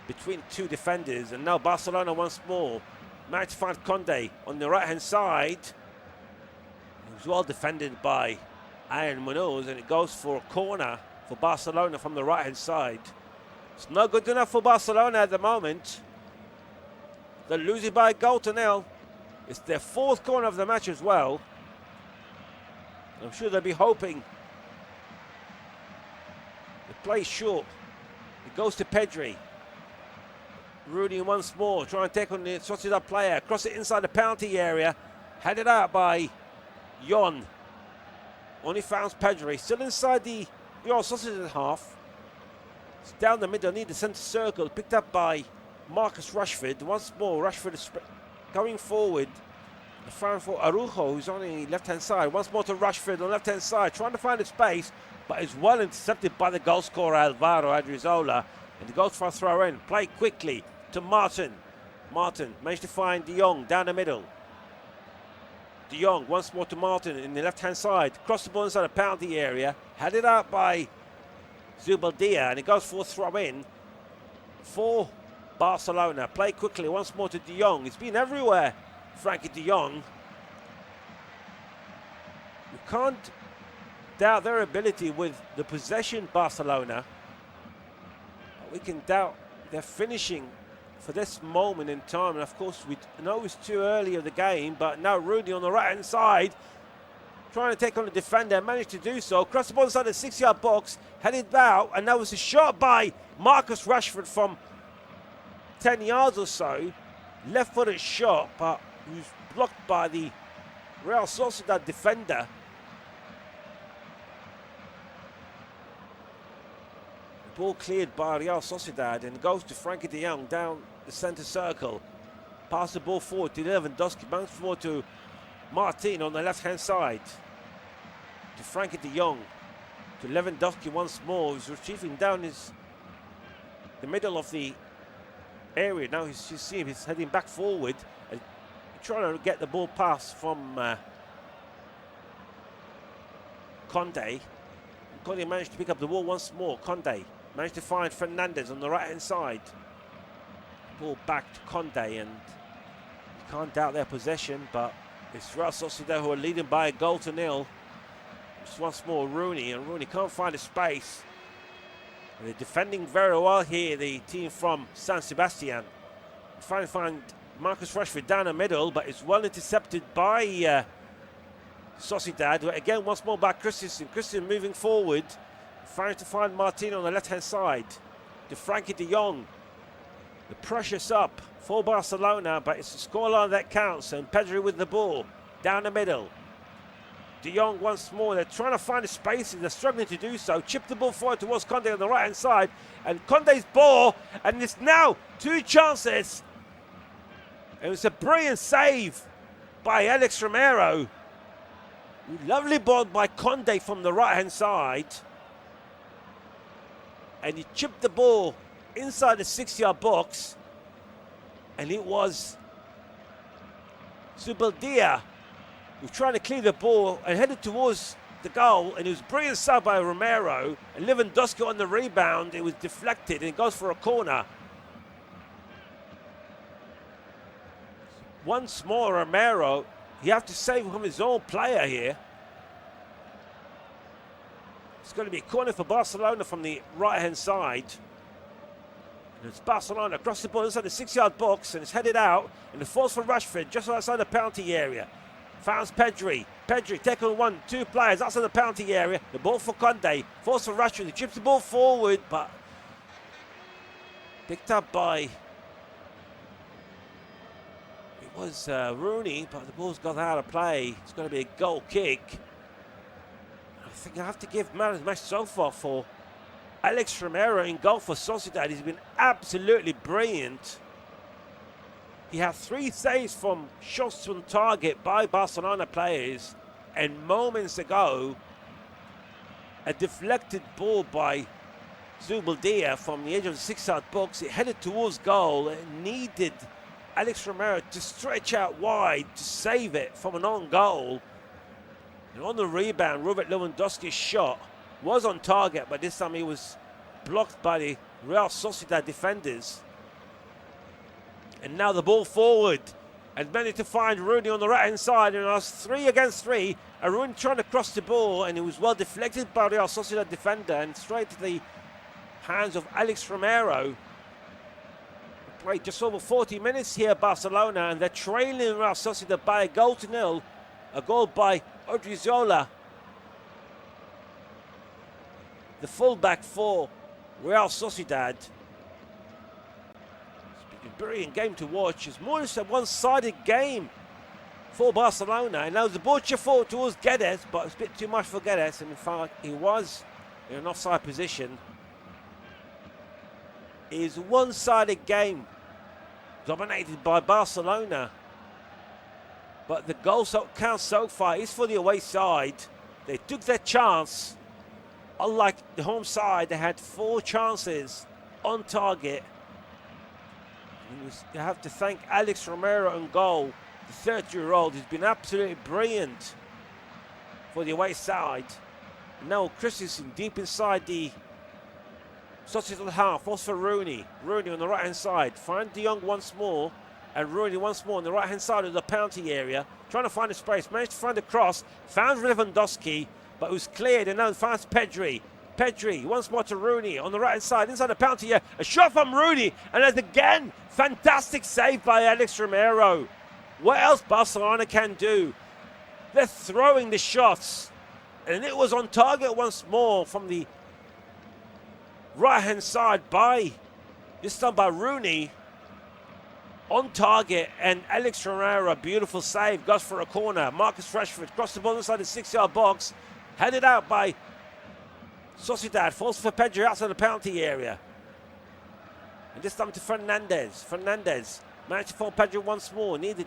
between 2 defenders. And now Barcelona once more managed to find Conde on the right-hand side. It was well defended by Aaron Munoz, and it goes for a corner for Barcelona from the right-hand side. It's not good enough for Barcelona at the moment. They're losing by a goal to nil. It's their 4th corner of the match as well. I'm sure they'll be hoping. The play short. It goes to Pedri. Rooney once more, trying to take on the Sociedad player. Cross it inside the penalty area. Headed out by Jon. Only found Pedri. Still inside the Real Sociedad half. It's down the middle, near the centre circle. Picked up by Marcus Rashford. Once more, Rashford is going forward. The foul for Araujo, who's on the left-hand side. Once more to Rashford on the left-hand side, trying to find a space, but is well intercepted by the goal scorer Alvaro Adriozola. And he goes for a throw in. Play quickly to Martin. Martin managed to find De Jong down the middle. De Jong once more to Martin in the left-hand side. Cross the ball inside the penalty area. Headed out by Zubeldia, and he goes for a throw in for Barcelona. Play quickly once more to De Jong. It's been everywhere, Frankie De Jong. You can't doubt their ability with the possession, Barcelona. We can doubt their finishing for this moment in time. And of course, we know it's too early of the game, but now Rooney on the right-hand side, trying to take on the defender, managed to do so. Cross the ball inside the 6-yard box, headed out, and that was a shot by Marcus Rashford from 10 yards or so. Left-footed shot, but he was blocked by the Real Sociedad defender. The ball cleared by Real Sociedad and goes to Frankie de Jong down the centre circle. Pass the ball forward to Lewandowski, bounce forward to Martin on the left-hand side. To Frankie de Jong. To Lewandowski once more. He's retrieving down the middle of the area. Now you see him, he's heading back forward. And trying to get the ball pass from Conde. Conde managed to pick up the ball once more. Conde managed to find Fernandez on the right-hand side. Ball back to Conde, and you can't doubt their possession, but it's Real Sociedad who are leading by a goal to nil. Just once more Rooney, and Rooney can't find a space. And they're defending very well here, the team from San Sebastian. Trying to find Marcus Rashford down the middle, but it's well intercepted by Sociedad. Again, once more by Christensen. Christensen moving forward, trying to find Martin on the left-hand side. To Frankie de Jong. The pressure's up for Barcelona, but it's the scoreline that counts. And Pedri with the ball down the middle. De Jong once more. They're trying to find a space, and they're struggling to do so. Chip the ball forward towards Conde on the right-hand side. And Conde's ball, and it's now 2 chances. It was a brilliant save by Alex Romero. Lovely ball by Conde from the right-hand side. And he chipped the ball inside the 6-yard box, and it was Zubeldia who was trying to clear the ball and headed towards the goal, and it was brilliant save by Romero, and Lewandowski on the rebound. It was deflected and it goes for a corner. Once more Romero, you have to save from his own player here. It's going to be a corner for Barcelona from the right-hand side. And it's Barcelona across the ball inside the 6-yard box, and it's headed out. And it falls for Rashford just outside the penalty area. Founds Pedri. Pedri taking 1-2 players outside the penalty area. The ball for Conde. Falls for Rashford. He chips the ball forward, but picked up by... It was Rooney, but the ball's got out of play. It's going to be a goal kick. I think I have to give man of the match so far for Alex Romero in goal for Sociedad. He's been absolutely brilliant. He had 3 saves from shots on target by Barcelona players, and moments ago a deflected ball by Zubeldia from the edge of the 6-yard box. It headed towards goal. It needed Alex Romero to stretch out wide to save it from an own goal. And on the rebound, Robert Lewandowski's shot was on target, but this time he was blocked by the Real Sociedad defenders. And now the ball forward, and managed to find Rooney on the right-hand side, and it was 3 against 3. And Rooney trying to cross the ball, and it was well deflected by the Real Sociedad defender, and straight to the hands of Alex Romero. played just over 40 minutes here at Barcelona, and they're trailing Real Sociedad by a goal to nil. A goal by Odriozola, the fullback for Real Sociedad. It's been a brilliant game to watch. It's more just a one-sided game for Barcelona. And now the butcher fought towards Guedes, but it's a bit too much for Guedes. And in fact, he was in an offside position. It is a one-sided game dominated by Barcelona. But the goal count so far is for the away side. They took their chance. Unlike the home side, they had 4 chances on target. You have to thank Alex Romero on goal, the 30-year-old. He's been absolutely brilliant for the away side. Now Christensen deep inside the Sociedad half, falls for Rooney. Rooney on the right-hand side. Find De Jong once more. And Rooney once more on the right-hand side of the penalty area. Trying to find a space. Managed to find a cross. Found Lewandowski. But it was cleared, and now finds Pedri. Pedri once more to Rooney on the right-hand side. Inside the penalty area. A shot from Rooney. And as again, fantastic save by Alex Romero. What else Barcelona can do? They're throwing the shots. And it was on target once more from the right-hand side this time by Rooney. On target, and Alex Romero, beautiful save, goes for a corner. Marcus Rashford crossed the ball inside the 6-yard box, headed out by Sociedad, falls for Pedri outside the penalty area. And this time to Fernandez. Fernandez managed to fall Pedri once more, needed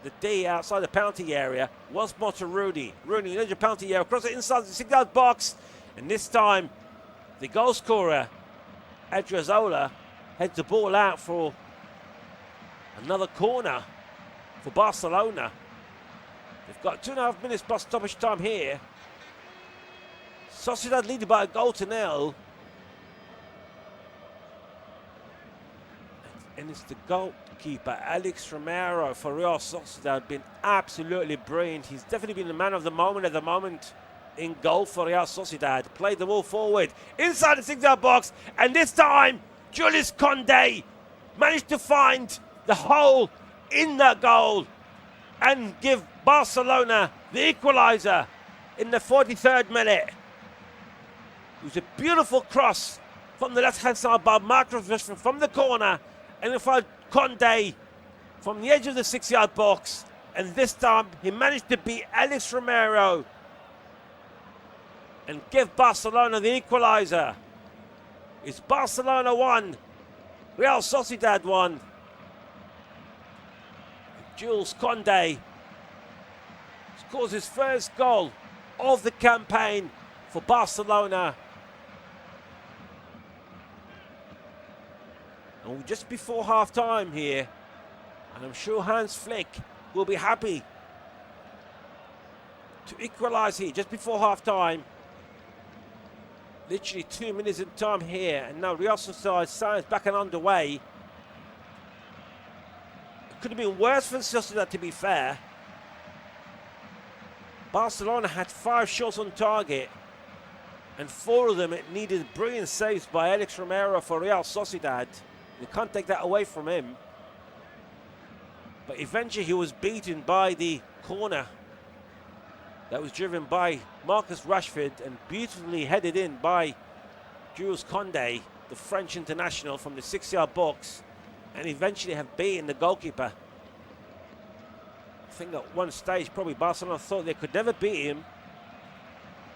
the D outside the penalty area. Once more to Rooney. Rooney in the penalty area, across it inside the 6-yard box, and this time the goal scorer, Odriozola, heads the ball out for another corner for Barcelona. They've got 2.5 minutes plus stoppage time here. Sociedad leading by a goal to nil. And it's the goalkeeper, Alex Romero, for Real Sociedad. Been absolutely brilliant. He's definitely been the man of the moment at the moment in goal for Real Sociedad. Played the ball forward inside the 6-yard box. And this time, Julius Koundé managed to find the hole in that goal and give Barcelona the equaliser in the 43rd minute. It was a beautiful cross from the left-hand side by Marcus Rashford from the corner, and in front Koundé from the edge of the 6-yard box, and this time he managed to beat Alex Romero and give Barcelona the equaliser. It's Barcelona 1, Real Sociedad 1. Jules Koundé scores his first goal of the campaign for Barcelona. And we're just before half-time here, and I'm sure Hans Flick will be happy to equalise here just before half-time. Literally 2 minutes in time here, and now Real Sociedad is back and underway. Could have been worse for Sociedad, to be fair. Barcelona had 5 shots on target, and 4 of them it needed brilliant saves by Alex Romero for Real Sociedad. You can't take that away from him. But eventually he was beaten by the corner that was driven by Marcus Rashford and beautifully headed in by Jules Koundé, the French international, from the 6-yard box, and eventually have beaten the goalkeeper. I think at one stage probably Barcelona thought they could never beat him,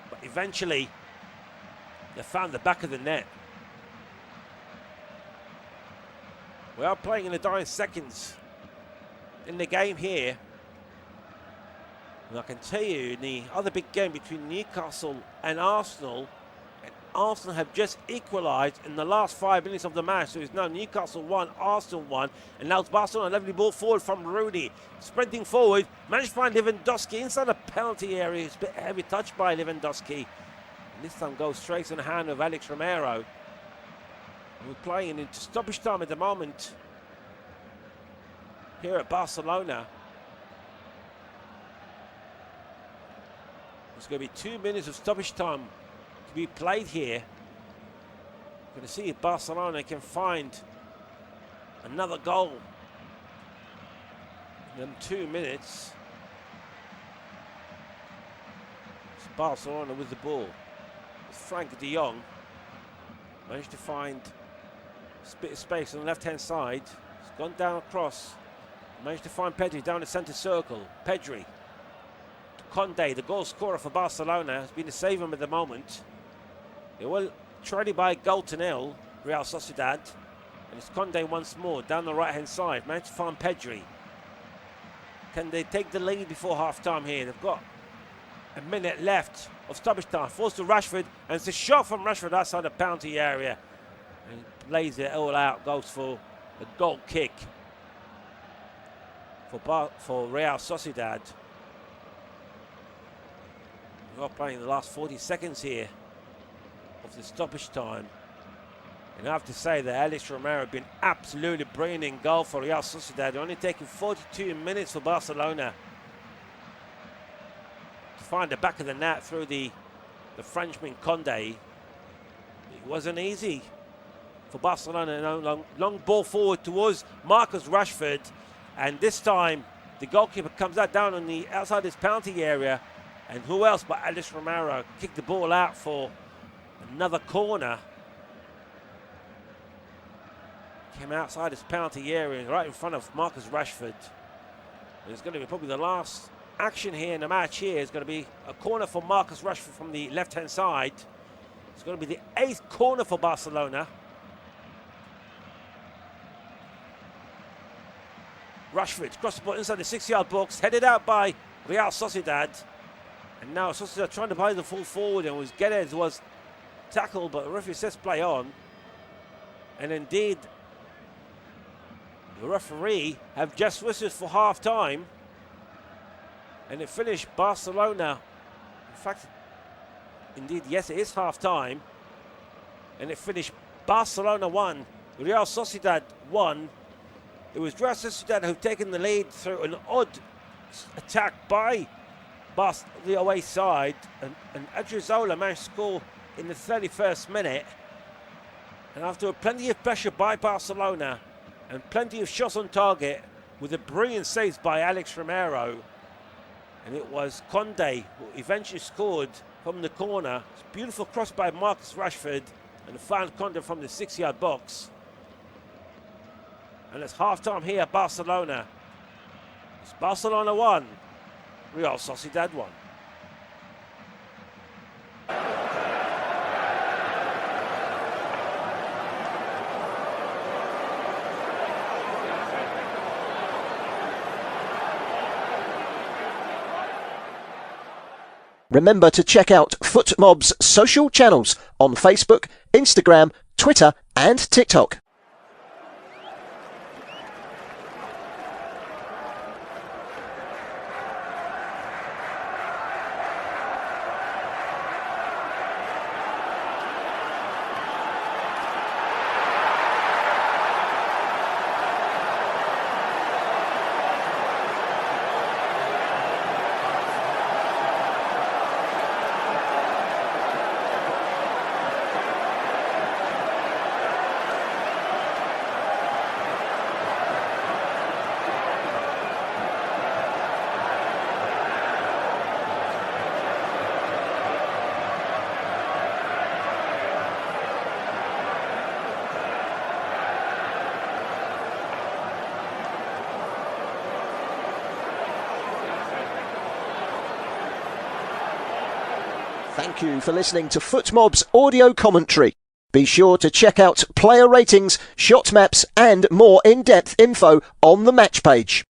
but eventually they found the back of the net. We are playing in the dying seconds in the game here. And I can tell you, in the other big game between Newcastle and Arsenal have just equalised in the last 5 minutes of the match. So it's now Newcastle 1, Arsenal 1. And now it's Barcelona, lovely ball forward from Rooney. Sprinting forward, managed to find Lewandowski inside the penalty area. It's a bit heavy touch by Lewandowski. And this time goes straight in the hand of Alex Romero. We're playing into stoppage time at the moment here at Barcelona. There's going to be 2 minutes of stoppage time to be played here. We're going to see if Barcelona can find Another goal in them 2 minutes. It's Barcelona with the ball. It's Frank de Jong. Managed to find a bit of space on the left-hand side. It's gone down across. Managed to find Pedri down the centre circle. Pedri. Conde, the goal scorer for Barcelona, has been a save him at the moment. They will trailing by a goal to nil, Real Sociedad. And it's Conde once more down the right-hand side. Managed to find Pedri. Can they take the lead before half-time here? They've got a minute left of stoppage time. Forced to Rashford, and it's a shot from Rashford outside the penalty area. And he lays it all out, goes for a goal kick for Real Sociedad. We're playing the last 40 seconds here of the stoppage time. And I have to say that Alex Romero has been absolutely brilliant in goal for Real Sociedad. Only taking 42 minutes for Barcelona to find the back of the net through the Frenchman Conde. It wasn't easy for Barcelona. Long ball forward towards Marcus Rashford. And this time the goalkeeper comes out down on the outside his penalty area. And who else but Alex Romero kicked the ball out for another corner. Came outside his penalty area right in front of Marcus Rashford. And it's going to be probably the last action here in the match here. It's going to be a corner for Marcus Rashford from the left-hand side. It's going to be the 8th corner for Barcelona. Rashford cross the ball inside the 6-yard box, headed out by Real Sociedad. And now Sociedad trying to play the full forward, and Guedes was tackled, but the referee says play on. And indeed, the referee have just whistled for half time, and it finished Barcelona. In fact, indeed, yes, it is half time, and it finished Barcelona 1, Real Sociedad 1. It was Real Sociedad who've taken the lead through an odd attack by the away side, and Adriozola managed to score in the 31st minute. And after plenty of pressure by Barcelona and plenty of shots on target, with a brilliant save by Alex Romero, and it was Conde who eventually scored from the corner. It's a beautiful cross by Marcus Rashford, and found Conde from the 6-yard box. And it's half-time here at Barcelona. It's Barcelona 1, Real Sociedad 1. Remember to check out FootMob's social channels on Facebook, Instagram, Twitter and TikTok. Thank you for listening to FootMob's audio commentary. Be sure to check out player ratings, shot maps and more in-depth info on the match page.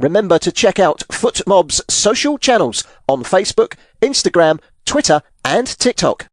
Remember to check out FootMob's social channels on Facebook, Instagram, Twitter and TikTok.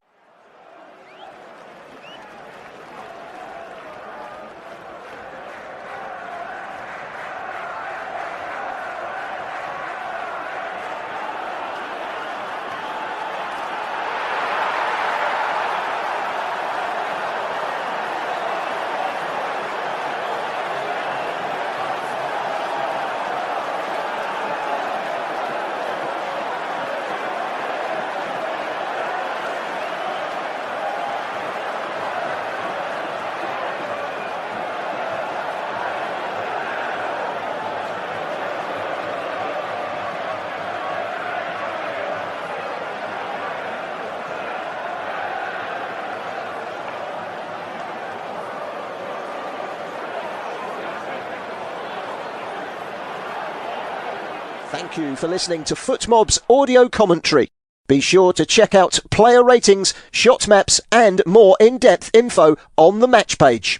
Thank you for listening to FootMob's audio commentary. Be sure to check out player ratings, shot maps and more in-depth info on the match page.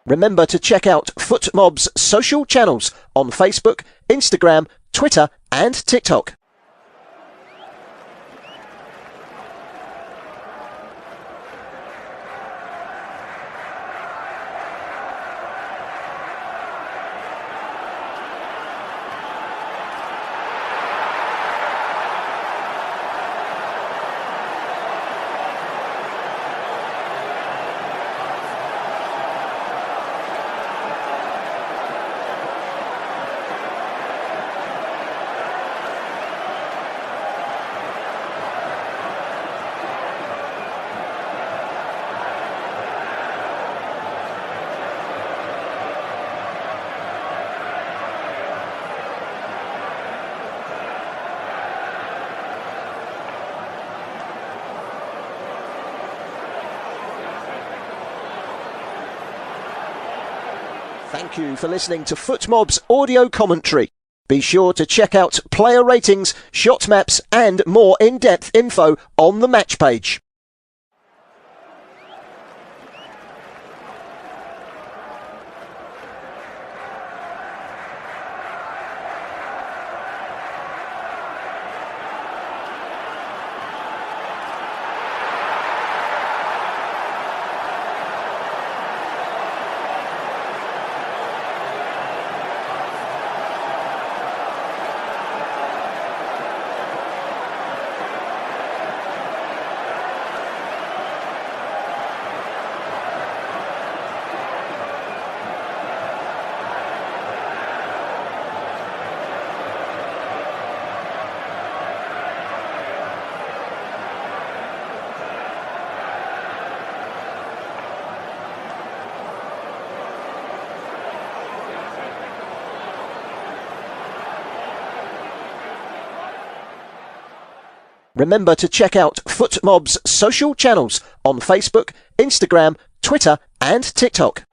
Remember to check out FootMob's social channels on Facebook, Instagram, Twitter and TikTok. Thank you for listening to FootMob's audio commentary. Be sure to check out player ratings, shot maps and more in-depth info on the match page. Remember to check out FootMob's social channels on Facebook, Instagram, Twitter and TikTok.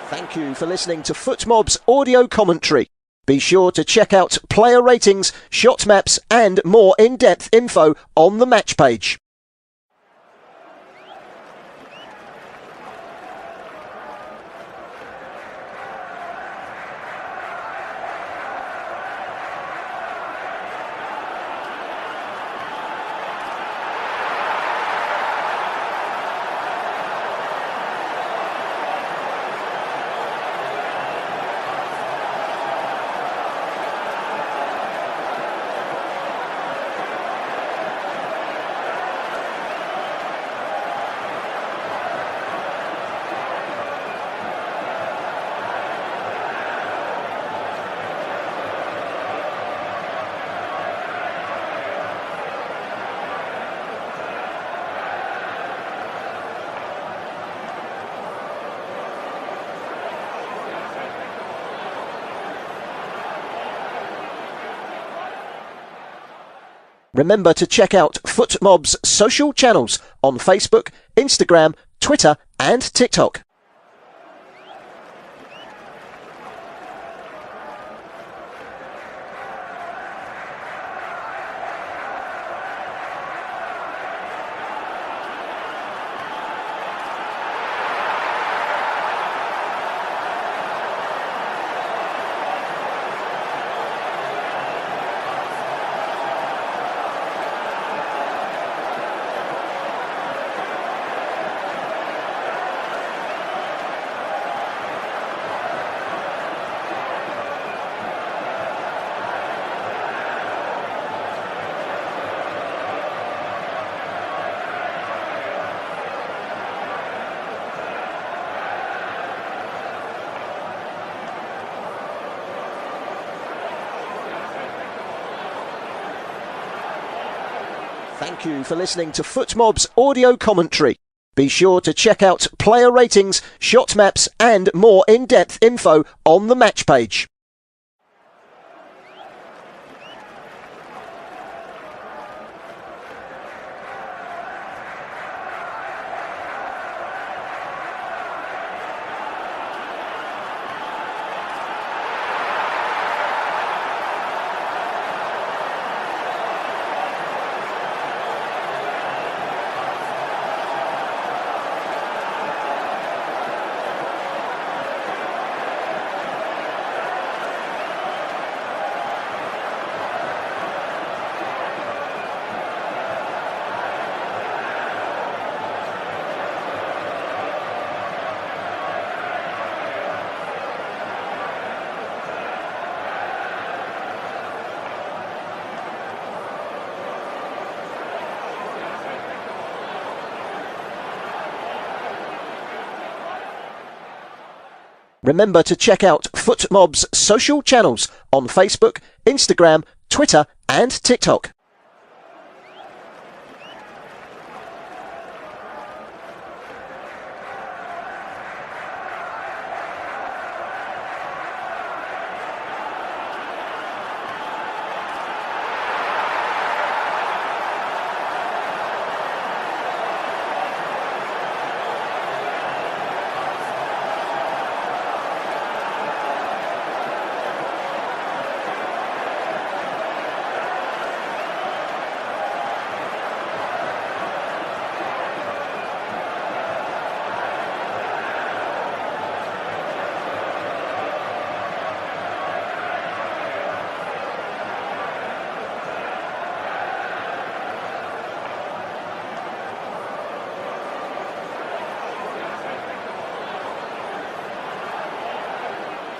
Thank you for listening to FootMob's audio commentary. Be sure to check out player ratings, shot maps and more in-depth info on the match page. Remember to check out FootMob's social channels on Facebook, Instagram, Twitter and TikTok. Thank you for listening to FootMob's audio commentary. Be sure to check out player ratings, shot maps and more in-depth info on the match page. Remember to check out FootMob's social channels on Facebook, Instagram, Twitter and TikTok.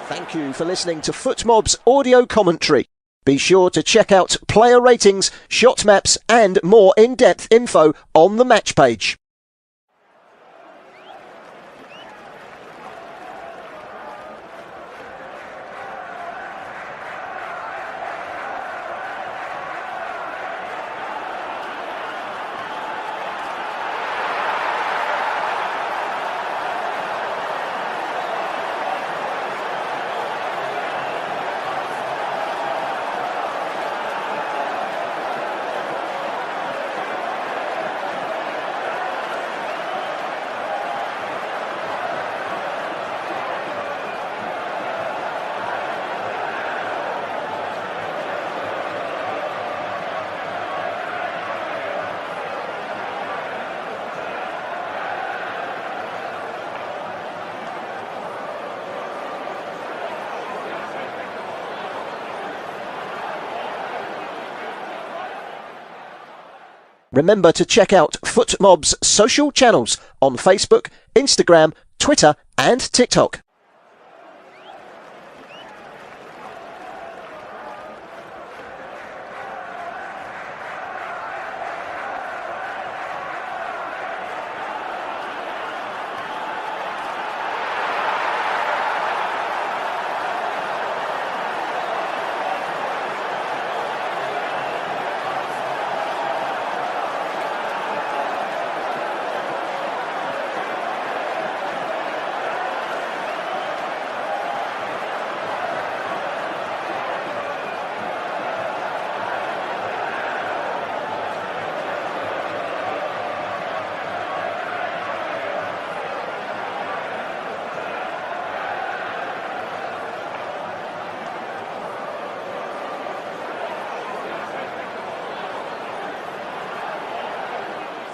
Thank you for listening to FootMob's audio commentary. Be sure to check out player ratings, shot maps and more in-depth info on the match page. Remember to check out FootMob's social channels on Facebook, Instagram, Twitter and TikTok.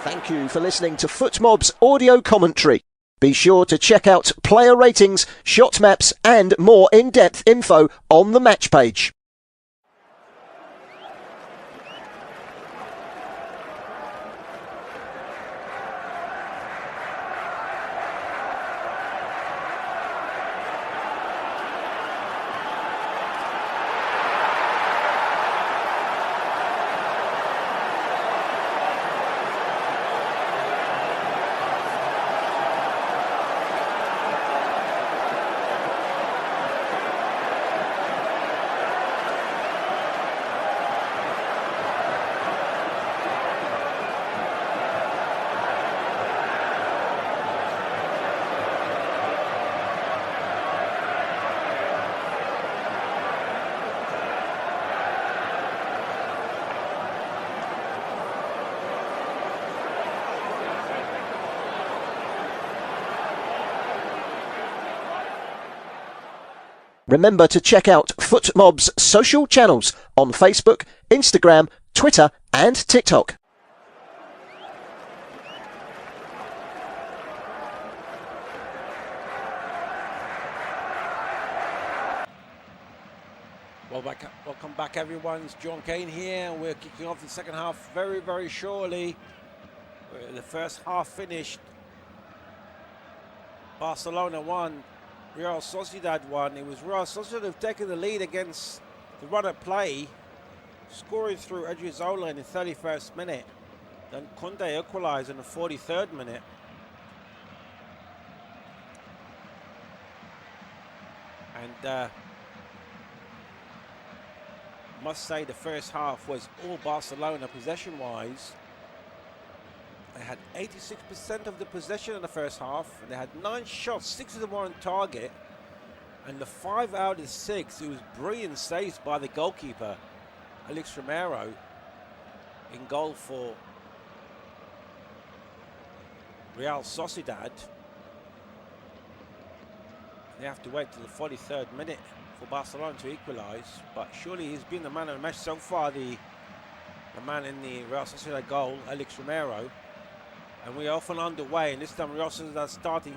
Thank you for listening to FootMob's audio commentary. Be sure to check out player ratings, shot maps and more in-depth info on the match page. Remember to check out FootMob's social channels on Facebook, Instagram, Twitter and TikTok. Welcome back everyone, it's John Kane here. We're kicking off the second half very shortly. The first half finished. Barcelona won. Real Sociedad won. It was Real Sociedad who've taken the lead against the run at play, scoring through Odriozola in the 31st minute. Then Koundé equalised in the 43rd minute. And must say the first half was all Barcelona possession-wise. They had 86% of the possession in the first half. And they had 9 shots, 6 of them were on target. And the 5 out of 6, it was brilliant saves by the goalkeeper, Alex Romero, in goal for Real Sociedad. They have to wait till the 43rd minute for Barcelona to equalise. But surely he's been the man of the match so far, the man in the Real Sociedad goal, Alex Romero. And we're off and underway, and this time Real Sociedad starting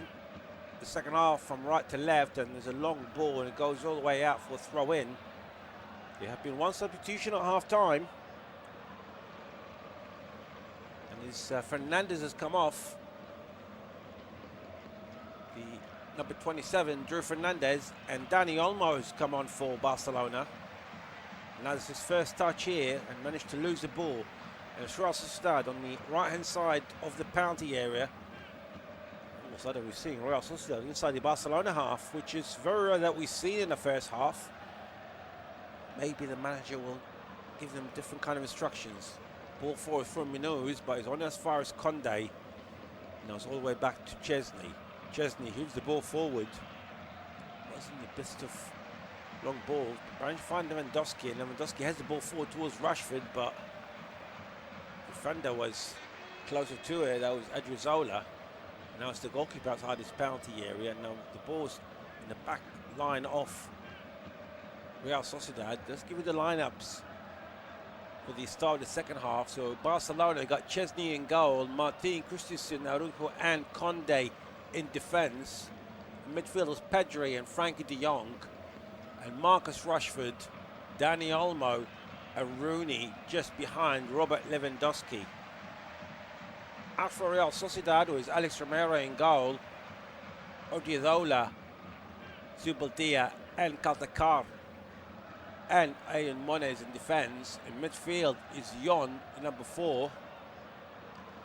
the second half from right to left, and there's a long ball and it goes all the way out for a throw in. There have been one substitution at half time, and this Fernandez has come off. The number 27, Drew Fernandez, and Dani Olmo has come on for Barcelona. And that's his first touch here and managed to lose the ball. And it's Real Sociedad on the right-hand side of the penalty area. All of a sudden we're seeing Real Sociedad inside the Barcelona half, which is very rare that we've seen in the first half. Maybe the manager will give them different kind of instructions. Ball forward from Minuz, but he's only as far as Koundé. Now it's all the way back to Chesney. Chesney moves the ball forward. Wasn't the best of long ball. Trying to find Lewandowski, and Lewandowski has the ball forward towards Rashford, but defender was closer to it. That was Odriozola. Now it's the goalkeeper outside his penalty area. Now the ball's in the back line off Real Sociedad. Let's give you the lineups for the start of the second half. So Barcelona got Chesney in goal, Martin, Christensen, Araujo and Koundé in defence. Midfielders Pedri and Frankie de Jong, and Marcus Rashford, Dani Olmo and Rooney just behind Robert Lewandowski. Out for Real Sociedad is Alex Romero in goal. Odriozola, Zubeldia and Caltakar. And Ian Moniz in defence. In midfield is Yon, number 4.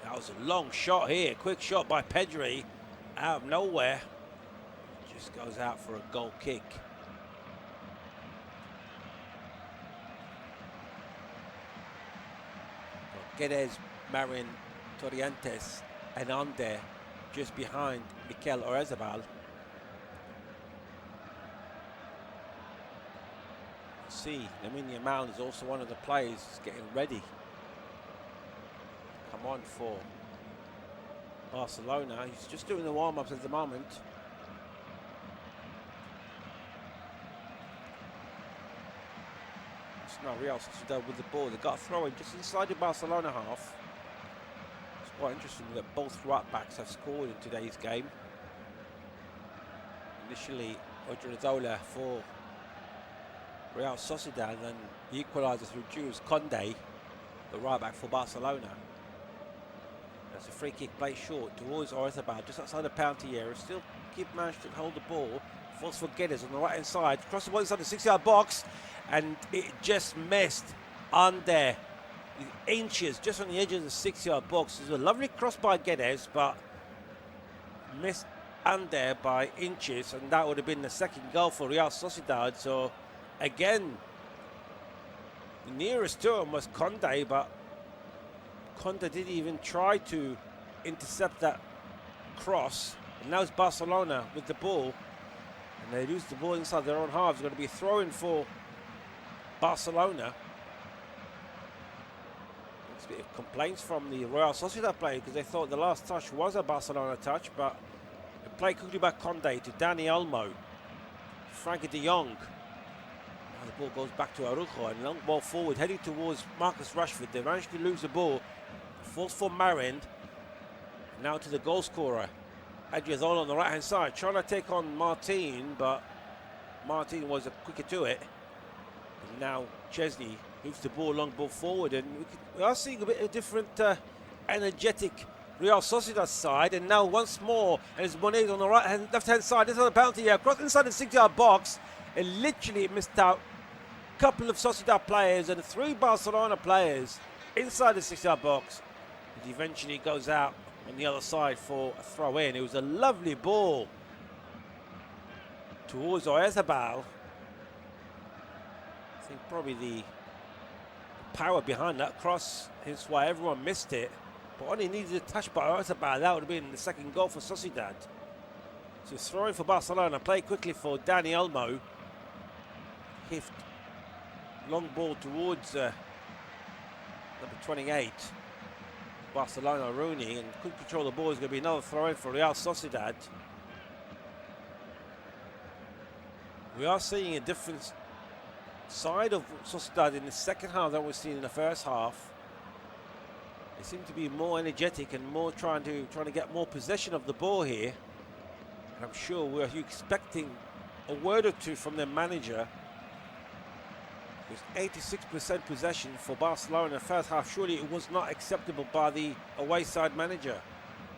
That was a long shot here. Quick shot by Pedri. Out of nowhere. Just goes out for a goal kick. Guedes, Marin, Torrientes and Ande just behind Mikel Oyarzabal. See, Lamine Yamal is also one of the players getting ready. Come on for Barcelona. He's just doing the warm-ups at the moment. It's now Real Sociedad with the ball. They got a throw-in just inside the Barcelona half. It's quite interesting that both right-backs have scored in today's game. Initially, Odriozola for Real Sociedad, and the equaliser through Jules Koundé, the right-back for Barcelona. That's a free kick played short towards Oyarzabal, just outside the penalty area. Still managed to hold the ball. Falls for Guedes on the right-hand side. Cross the ball inside the 6-yard box, and it just missed Ande. Inches just on the edge of the 6-yard box. It was a lovely cross by Guedes, but missed Ande by inches, and that would have been the second goal for Real Sociedad. So again, the nearest to him was Koundé, but Koundé didn't even try to intercept that cross. And now it's Barcelona with the ball, and they lose the ball inside their own half. It's going to be a throw-in for Barcelona. There's a bit of complaints from the Real Sociedad player because they thought the last touch was a Barcelona touch, but the play quickly by Koundé to Dani Olmo, Frankie de Jong. Now the ball goes back to Araujo, and long ball forward heading towards Marcus Rashford. They managed to lose the ball. Falls for Marin. Now to the goal scorer, Odriozola on the right hand side, trying to take on Martin, but Martin was quicker to it. And now Chesney moves the ball, long ball forward, and we are seeing a bit of different energetic Real Sociedad side. And now once more, and it's Moniz on the left hand side. This is the penalty here, across inside the 6-yard box, and literally missed out a couple of Sociedad players and 3 Barcelona players inside the 6-yard box. It eventually goes out on the other side for a throw-in. It was a lovely ball towards Oyarzabal. I think probably the power behind that cross, hence why everyone missed it. But only needed a touch by Oyarzabal. That would have been the second goal for Sociedad. So throwing for Barcelona, play quickly for Dani Olmo. Hift, long ball towards number 28. Barcelona, Rooney, and could control the ball. Is going to be another throw-in for Real Sociedad. We are seeing a different side of Sociedad in the second half than we've seen in the first half. They seem to be more energetic and more trying to get more possession of the ball here. And I'm sure we're expecting a word or two from their manager. With 86% possession for Barcelona in the first half, surely it was not acceptable by the away side manager.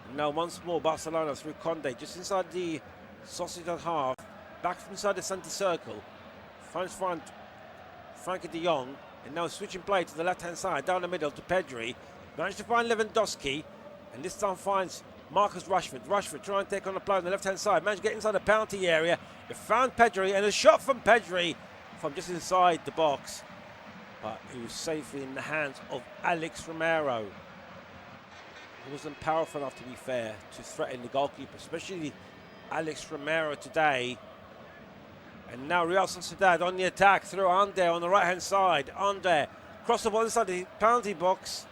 And now once more Barcelona through Koundé, just inside the Sociedad half, back from inside the centre circle, finds front Frankie de Jong, and now switching play to the left hand side, down the middle to Pedri, managed to find Lewandowski, and this time finds Marcus Rashford. Rashford trying to take on the play on the left hand side, managed to get inside the penalty area, they found Pedri, and a shot from Pedri from just inside the box, but it was safely in the hands of Alex Romero. He wasn't powerful enough, to be fair, to threaten the goalkeeper, especially Alex Romero today. And now Real Sociedad on the attack through Ande on the right hand side. Ande cross the ball inside the penalty box,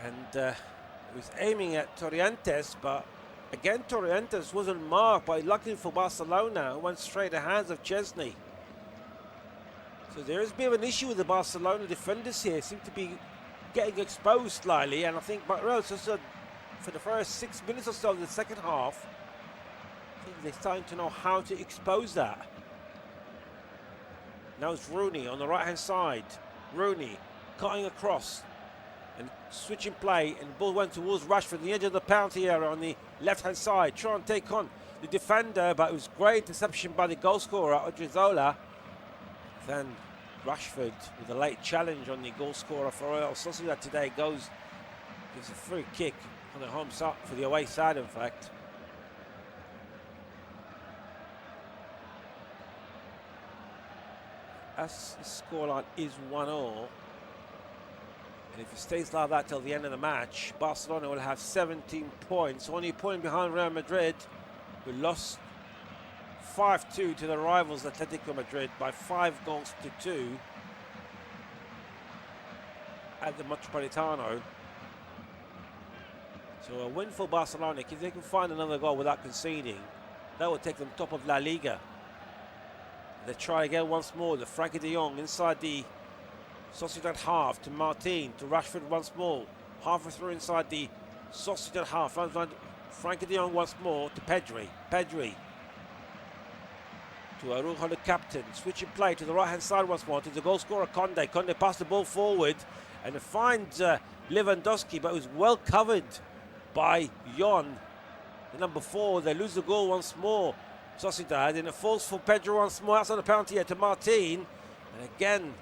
and was aiming at Torrientes, but again Torrientes wasn't marked, but luckily for Barcelona, went straight to the hands of Chesney. So there is a bit of an issue with the Barcelona defenders here. Seem to be getting exposed slightly, and I think Real Sociedad, for the first 6 minutes or so of the second half, I think they're starting to know how to expose that. Now it's Rooney on the right hand side. Rooney cutting across And switching play, and the ball went towards Rashford, the edge of the penalty area on the left-hand side, trying to take on the defender, but it was great interception by the goal scorer, Odriozola. Then Rashford with a late challenge on the goal scorer for Real Sociedad today gives a free kick on the home side, for the away side in fact. As the scoreline is 1-1, and if it stays like that till the end of the match, Barcelona will have 17 points, only a point behind Real Madrid, who lost 5-2 to the rivals Atletico Madrid by 5-2 at the Metropolitano. So a win for Barcelona, if they can find another goal without conceding, that will take them top of La Liga. They try again once more, the Frankie de Jong inside the Sociedad half to Martin, to Rashford once more, halfway through inside the Sociedad half, Frankie de Jong once more to Pedri, to Araujo the captain, switching play to the right hand side once more to the goal scorer Conde. Conde passed the ball forward and finds Lewandowski, but it was well covered by Jon, the number 4. They lose the goal once more, Sociedad, and it falls for Pedro once more outside the penalty area to Martin, and again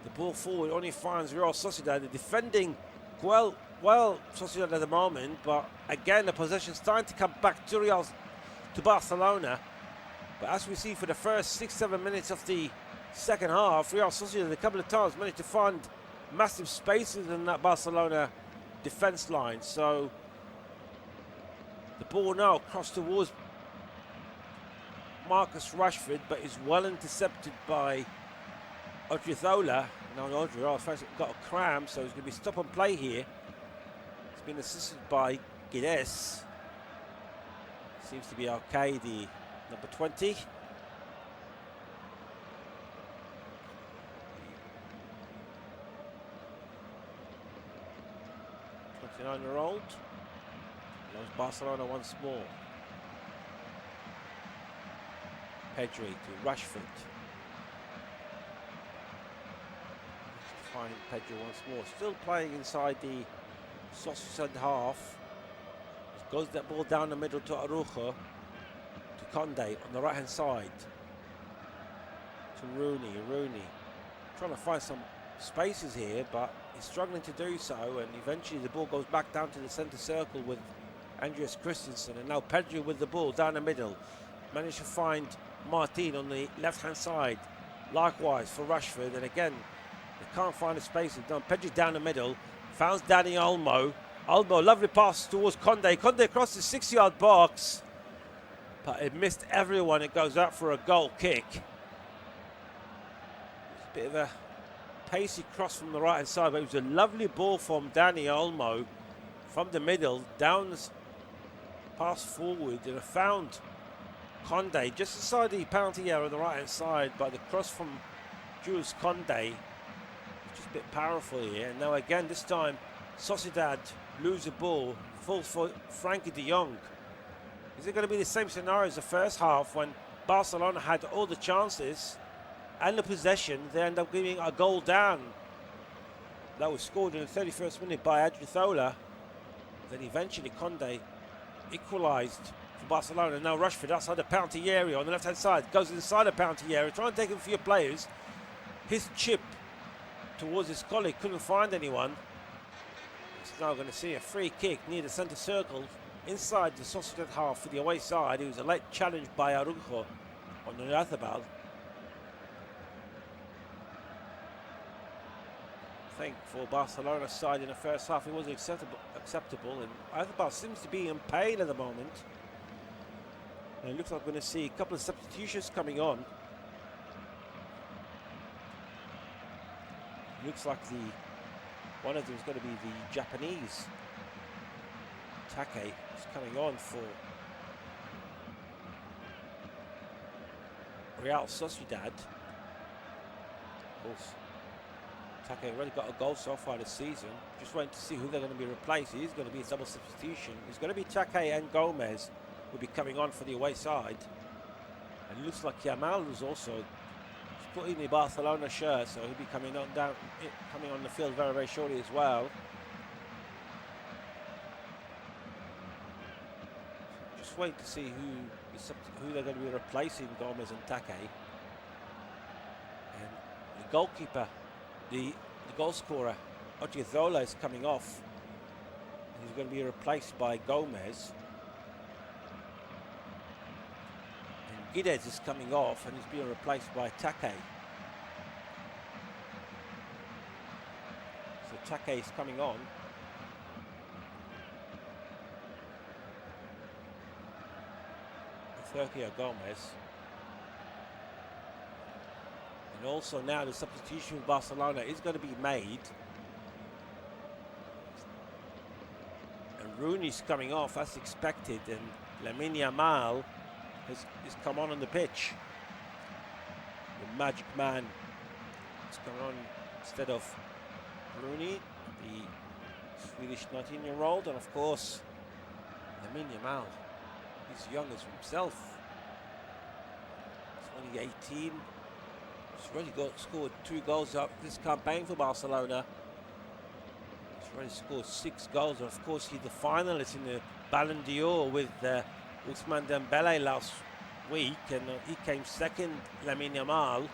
the ball forward only finds Real Sociedad. The defending well Sociedad at the moment, but again the possession starting to come back to Barcelona. But as we see for the first 6-7 minutes of the second half, Real Sociedad a couple of times managed to find massive spaces in that Barcelona defence line. So the ball now crossed towards Marcus Rashford, but is well intercepted by Odriozola. Now Odriozola got a cramp, so he's going to be stop and play here. It's been assisted by Guedes. Seems to be okay, the number 20. 29-year-old. Loves Barcelona once more. Pedri to Rashford. Finding Pedri once more. Still playing inside the Sociedad half. Goes that ball down the middle to Araujo. To Conde on the right hand side. To Rooney. Trying to find some spaces here, but he's struggling to do so, and eventually the ball goes back down to the centre circle with Andreas Christensen, and now Pedri with the ball down the middle. Managed to find Martin on the left hand side. Likewise for Rashford, and again they can't find a space. Pedri down the middle, found Dani Olmo. Lovely pass towards Conde. Conde across the 6-yard box, but it missed everyone. It goes out for a goal kick. It's a bit of a pacey cross from the right hand side, but it was a lovely ball from Dani Olmo from the middle, down, pass forward, and found Conde just inside the penalty area on the right hand side, but the cross from Jules Conde was just a bit powerful here. And now again, this time Sociedad lose the ball, falls for Frankie de Jong. Is it going to be the same scenario as the first half when Barcelona had all the chances and the possession? They end up giving a goal down. That was scored in the 31st minute by Odriozola. Then eventually Conde equalised for Barcelona. Now Rashford outside the penalty area on the left hand side, goes inside the penalty area, trying to take a few players. His chip towards his colleague, couldn't find anyone. He's now going to see a free kick near the centre circle inside the Sociedad half for the away side. It was a late challenge by Araujo on the Oyarzábal. I think for Barcelona's side in the first half it was acceptable, and Oyarzábal seems to be in pain at the moment. And it looks like we're going to see a couple of substitutions coming on. Looks like one of them is going to be the Japanese. Take is coming on for Real Sociedad. Of course, Take already got a goal so far this season. Just waiting to see who they're going to be replacing. He's going to be a double substitution. It's going to be Take and Gomez will be coming on for the away side. And it looks like Yamal is also putting the Barcelona shirt, so he'll be coming on the field very, very shortly as well. just wait to see who they're going to be replacing Gomez and Take. And the goalkeeper, the goal scorer, Odriozola, is coming off. He's going to be replaced by Gomez. And Guedes is coming off and he's being replaced by Take. So Take is coming on. Sergio Gomez. And also now the substitution for Barcelona is going to be made. And Rooney's coming off as expected, and Lamine Yamal has come on the pitch. The magic man is coming on instead of Rooney, the Swedish 19-year-old, and of course Lamine Yamal. He's young as himself. He's only 18. He's already scored 2 goals up this campaign for Barcelona. He's already scored 6 goals. And of course, he's the finalist in the Ballon d'Or with Ousmane Dembele last week. And he came second, Lamine Yamal.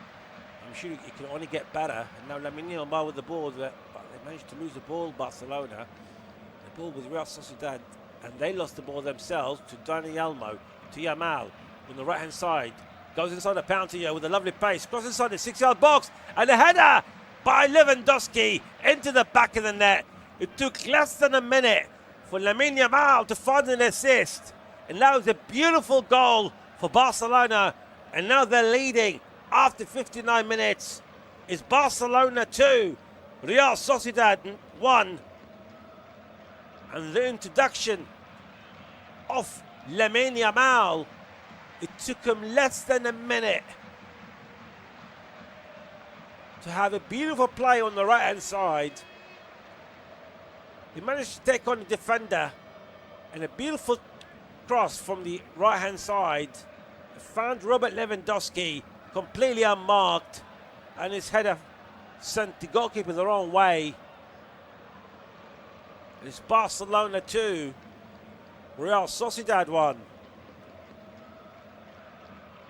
I'm sure it can only get better. And now Lamine Yamal with the ball. But they managed to lose the ball, Barcelona. The ball with Real Sociedad. And they lost the ball themselves to Dani Olmo, to Yamal on the right-hand side. Goes inside the penalty area with a lovely pace. Cross inside the 6-yard box. And a header by Lewandowski into the back of the net. It took less than a minute for Lamine Yamal to find an assist. And that was a beautiful goal for Barcelona. And now they're leading after 59 minutes. It's Barcelona 2, Real Sociedad 1. And the introduction of Lamine Yamal, it took him less than a minute to have a beautiful play on the right-hand side. He managed to take on the defender and a beautiful cross from the right-hand side. Found Robert Lewandowski completely unmarked, and his header sent the goalkeeper the wrong way. It's Barcelona 2, Real Sociedad 1.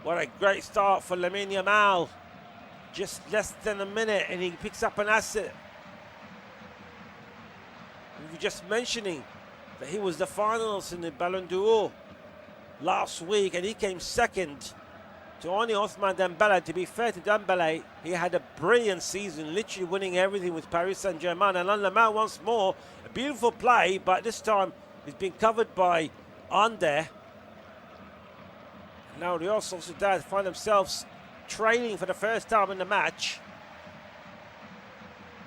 What a great start for Lamine Yamal. Just less than a minute and he picks up an asset. We were just mentioning that he was the finalist in the Ballon d'Or last week and he came second to only Ousmane Dembele. To be fair to Dembele, he had a brilliant season, literally winning everything with Paris Saint-Germain. And Lamine once more, a beautiful play, but this time it's been covered by Ander. Now Real Sociedad find themselves trailing for the first time in the match.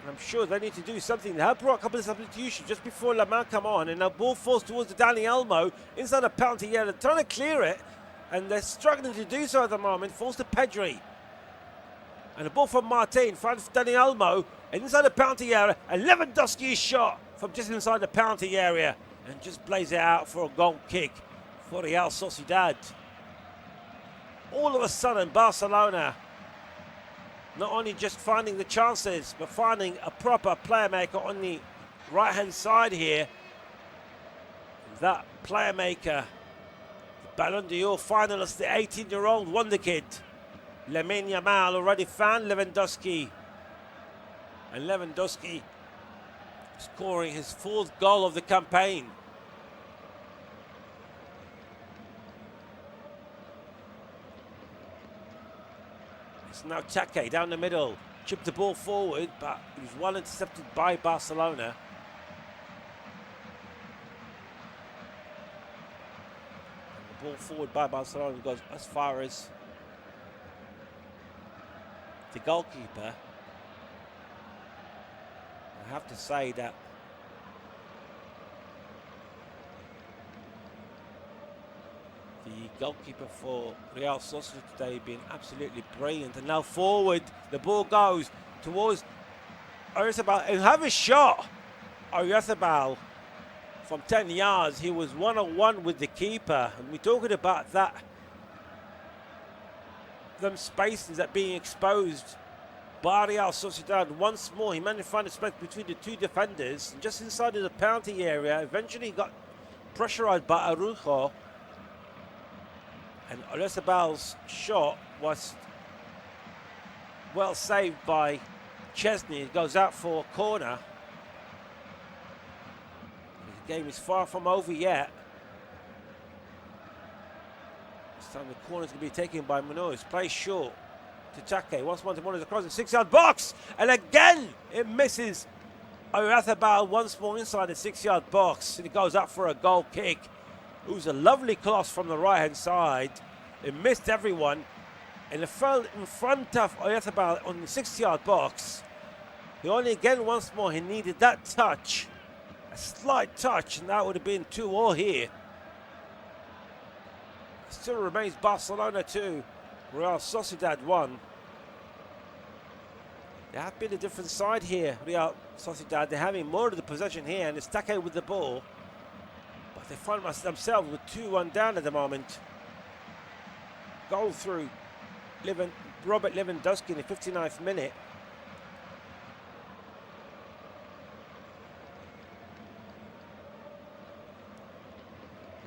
And I'm sure they need to do something. They have brought a couple of substitutions just before Lamine come on, and now ball falls towards the Dani Olmo inside the penalty area. They're trying to clear it, and they're struggling to do so at the moment. Falls to Pedri. And the ball from Martin finds Dani Olmo, and inside the penalty area, and Lewandowski's shot from just inside the penalty area, and just plays it out for a goal kick for Real Sociedad. All of a sudden, Barcelona not only just finding the chances, but finding a proper playmaker on the right-hand side here. That playmaker, the Ballon d'Or finalist, the 18-year-old wonder kid, Lamine Yamal, already found Lewandowski. And Lewandowski scoring his 4th goal of the campaign. It's now Take down the middle. Chipped the ball forward, but it was well intercepted by Barcelona. And the ball forward by Barcelona goes as far as the goalkeeper. I have to say that the goalkeeper for Real Sociedad today been absolutely brilliant. And now forward, the ball goes towards Oyarzabal. And have a shot. Oyarzabal from 10 yards. He was 1-on-1 with the keeper. And we're talking about that. Them spaces that being exposed by Real Sociedad. Once more, he managed to find a space between the 2 defenders. And just inside of the penalty area, eventually got pressurized by Araujo. And Oyarzábal's shot was well saved by Chesney. It goes out for a corner. The game is far from over yet. This time the corner is going to be taken by Munoz. Play short to Take. Once more to Munoz across the 6-yard box. And again it misses Oyarzábal once more inside the 6-yard box. And it goes up for a goal kick. It was a lovely cross from the right-hand side. It missed everyone. And it fell in front of Oyarzábal on the 6-yard box. He only again once more, he needed that touch. A slight touch, and that would have been 2-2 here. Still remains Barcelona 2, Real Sociedad 1. They have been a different side here, Real Sociedad. They're having more of the possession here, and it's Take with the ball. But they find themselves with 2-1 down at the moment. Goal through Robert Lewandowski in the 59th minute.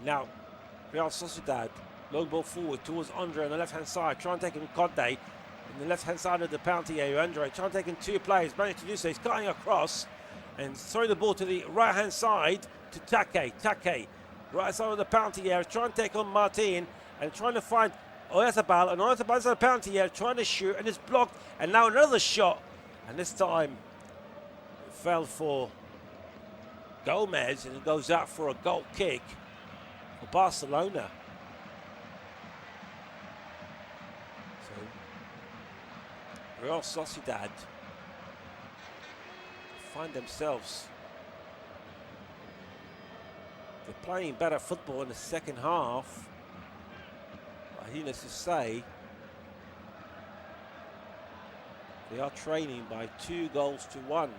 Now, Real Sociedad, long ball forward towards Andre on the left-hand side, trying to take him Conte. On the left-hand side of the penalty area, Andre trying to take in two players, managed to do so. He's cutting across and throwing the ball to the right-hand side to Take. Take, right side of the penalty area, trying to take on Martin and trying to find Oyarzábal. And Oyarzábal's on the penalty area, trying to shoot, and it's blocked. And now another shot. And this time it fell for Gomez, and it goes out for a goal kick for Barcelona. So Real Sociedad find themselves, they're playing better football in the second half. But needless to say, they are trailing by 2-1.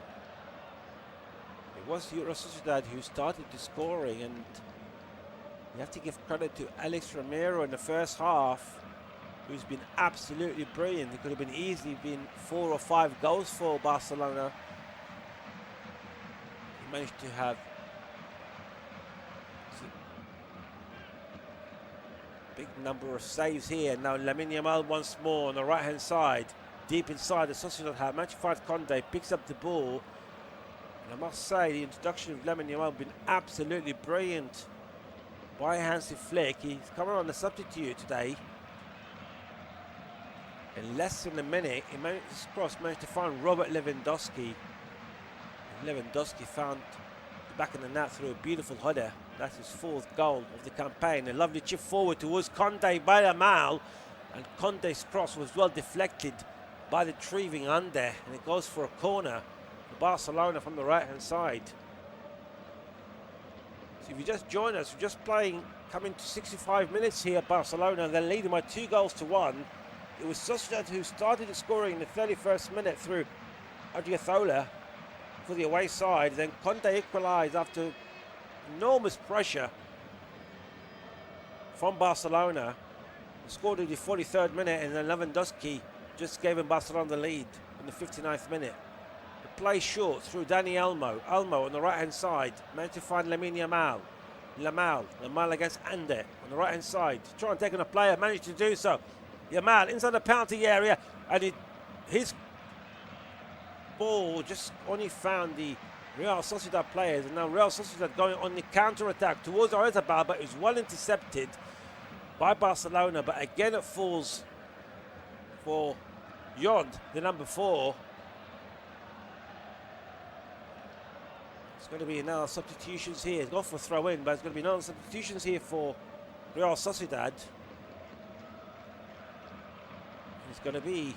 It was Real Sociedad who started the scoring, and you have to give credit to Alex Romero in the first half, who's been absolutely brilliant. It could have been easily been 4 or 5 goals for Barcelona. He managed to have a big number of saves here. Now Lamine Yamal once more on the right hand side, deep inside the Sociedad half. Match 5 Conde picks up the ball. And I must say, the introduction of Lamine Yamal has been absolutely brilliant by Hansi Flick. He's coming on the substitute today. In less than a minute, he managed to find Robert Lewandowski. And Lewandowski found the back of the net through a beautiful header. That's his 4th goal of the campaign. A lovely chip forward towards Conde by Yamal. And Conde's cross was well deflected by the retrieving under. And it goes for a corner for Barcelona from the right-hand side. So if you just join us, we're just playing, coming to 65 minutes here at Barcelona, and they're leading by 2-1. It was Sociedad who started the scoring in the 31st minute through Odriozola for the away side. Then Conde equalised after enormous pressure from Barcelona. He scored in the 43rd minute, and then Lewandowski just gave him Barcelona the lead in the 59th minute. The play short through Dani Olmo. Olmo on the right-hand side managed to find Lamine Yamal. Yamal against Ande on the right-hand side. Trying to take on a player, managed to do so. Yamal inside the penalty area, and his ball just only found the Real Sociedad players, and now Real Sociedad going on the counter-attack towards Oyarzábal, but it was well intercepted by Barcelona. But again it falls for Yod, the number 4. It's going to be another substitutions here. It's gone for throw-in, but it's going to be another substitutions here for Real Sociedad. It's going to be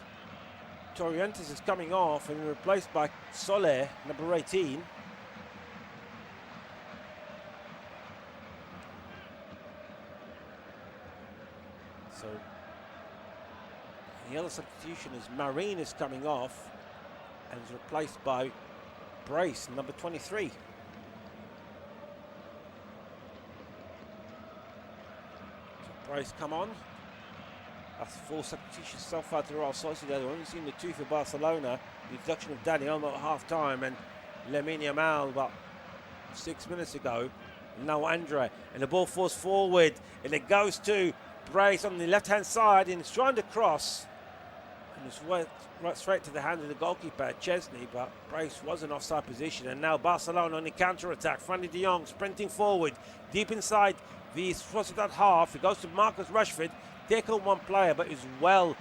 Torrientes is coming off and replaced by Soler, number 18. So the other substitution is Marin is coming off and is replaced by Brace, number 23. So Brace come on. That's 4 substitutions so far to Real Sociedad. We've only seen the 2 for Barcelona. The introduction of Dani Olmo at half-time and Lamine Yamal about 6 minutes ago. And now Andre. And the ball falls forward. And it goes to Brace on the left-hand side and he's trying to cross. And it's right straight to the hand of the goalkeeper, Chesney, but Brace was in offside position. And now Barcelona on the counter-attack. Frankie de Jong sprinting forward, deep inside the Sociedad half. He goes to Marcus Rashford, take on one player, but is well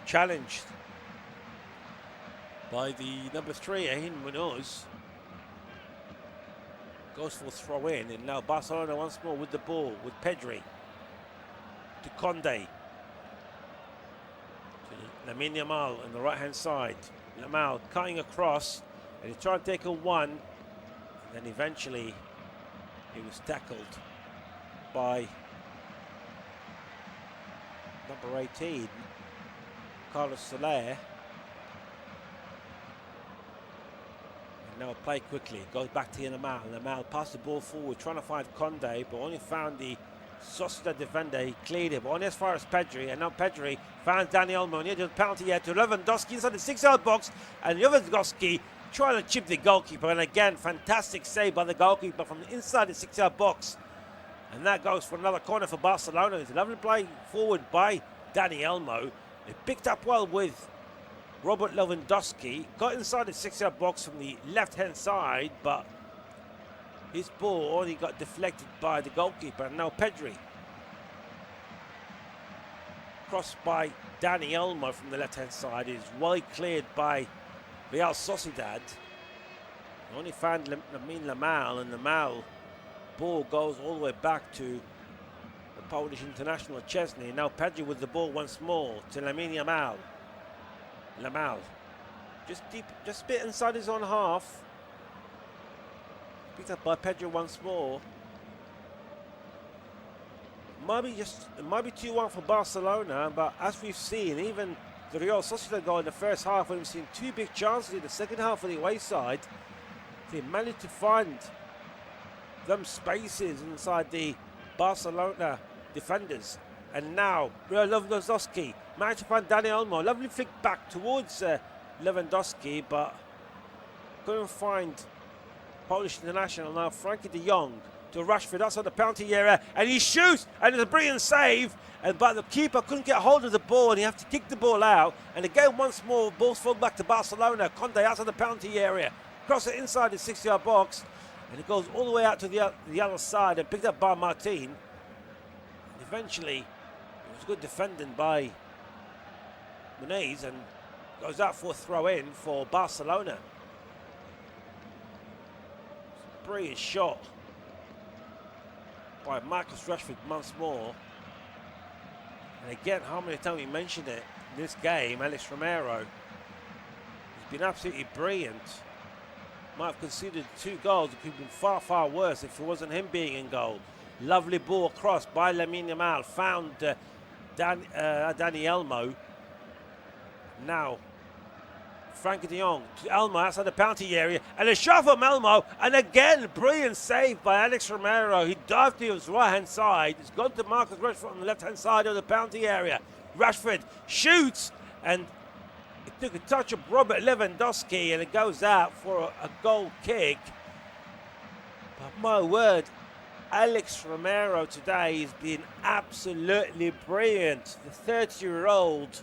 challenged by the number 3, Ahin Munoz. Goes for throw in, and now Barcelona once more with the ball, with Pedri. To Conde. Lamine Yamal on the right-hand side. Yamal cutting across, and he tried to take a one, and then eventually he was tackled by number 18, Carlos Soler. And now play quickly, goes back to Yamal. Yamal passed the ball forward, trying to find Conde, but only found the Sociedad defender. He cleared it, but only as far as Pedri, and now Pedri found Dani Olmo near the penalty here to Lewandowski inside the 6-yard box, and Lewandowski trying to chip the goalkeeper, and again fantastic save by the goalkeeper from inside the 6-yard box, and that goes for another corner for Barcelona. It's a lovely play forward by Dani Olmo. They picked up well with Robert Lewandowski, got inside the 6-yard box from the left-hand side, but his ball only got deflected by the goalkeeper. And now Pedri. Crossed by Dani Olmo from the left-hand side. Is well cleared by Real Sociedad. Only found Lamine Yamal, and the Yamal ball goes all the way back to the Polish international Chesney. Now Pedri with the ball once more to Lamine Yamal. Yamal just deep, just a bit inside his own half. Picked up by Pedro once more. It might be 2-1 for Barcelona, but as we've seen, even the Real Sociedad goal in the first half, when we've seen two big chances in the second half of the away side, they managed to find them spaces inside the Barcelona defenders. And now Lewandowski managed to find Dani Olmo. Lovely flick back towards Lewandowski, but couldn't find Polish international. Now Frankie de Jong to Rashford outside the penalty area, and he shoots, and it's a brilliant save, but the keeper couldn't get hold of the ball, and he had to kick the ball out. And again, once more, ball's fall back to Barcelona. Conde outside the penalty area, cross it inside the 6-yard box, and it goes all the way out to the other side and picked up by Martin. And eventually, it was good defending by Muniz, and goes out for a throw-in for Barcelona. Brilliant shot by Marcus Rashford once more. And again, how many times we mentioned it in this game, Alex Romero has been absolutely brilliant. Might have conceded 2 goals. It could have been far, far worse if it wasn't him being in goal. Lovely ball across by Lamine Yamal. Found Dani Olmo. Now Frankie de Jong to Elmo outside the penalty area, and a shot from Elmo, and again brilliant save by Alex Romero. He dived to his right hand side. It's gone to Marcus Rashford on the left hand side of the penalty area. Rashford shoots, and it took a touch of Robert Lewandowski, and it goes out for a goal kick. But my word, Alex Romero today has been absolutely brilliant. The 30-year-old.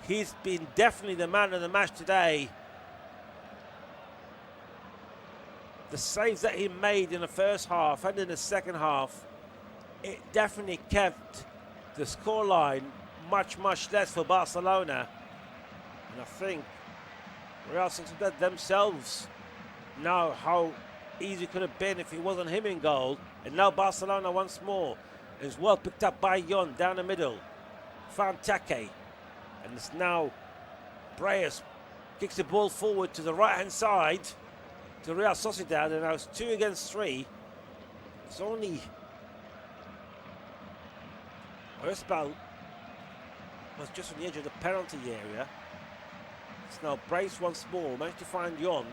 He's been definitely the man of the match today. The saves that he made in the first half and in the second half, it definitely kept the scoreline much, much less for Barcelona. And I think Real Sociedad themselves know how easy it could have been if it wasn't him in goal. And now Barcelona once more is well picked up by Yon down the middle. Found Take. And it's now Breas kicks the ball forward to the right-hand side to Real Sociedad, and now it's 2 against 3. It's only Oyarzabal was just on the edge of the penalty area. It's now Breas once more, managed to find Yon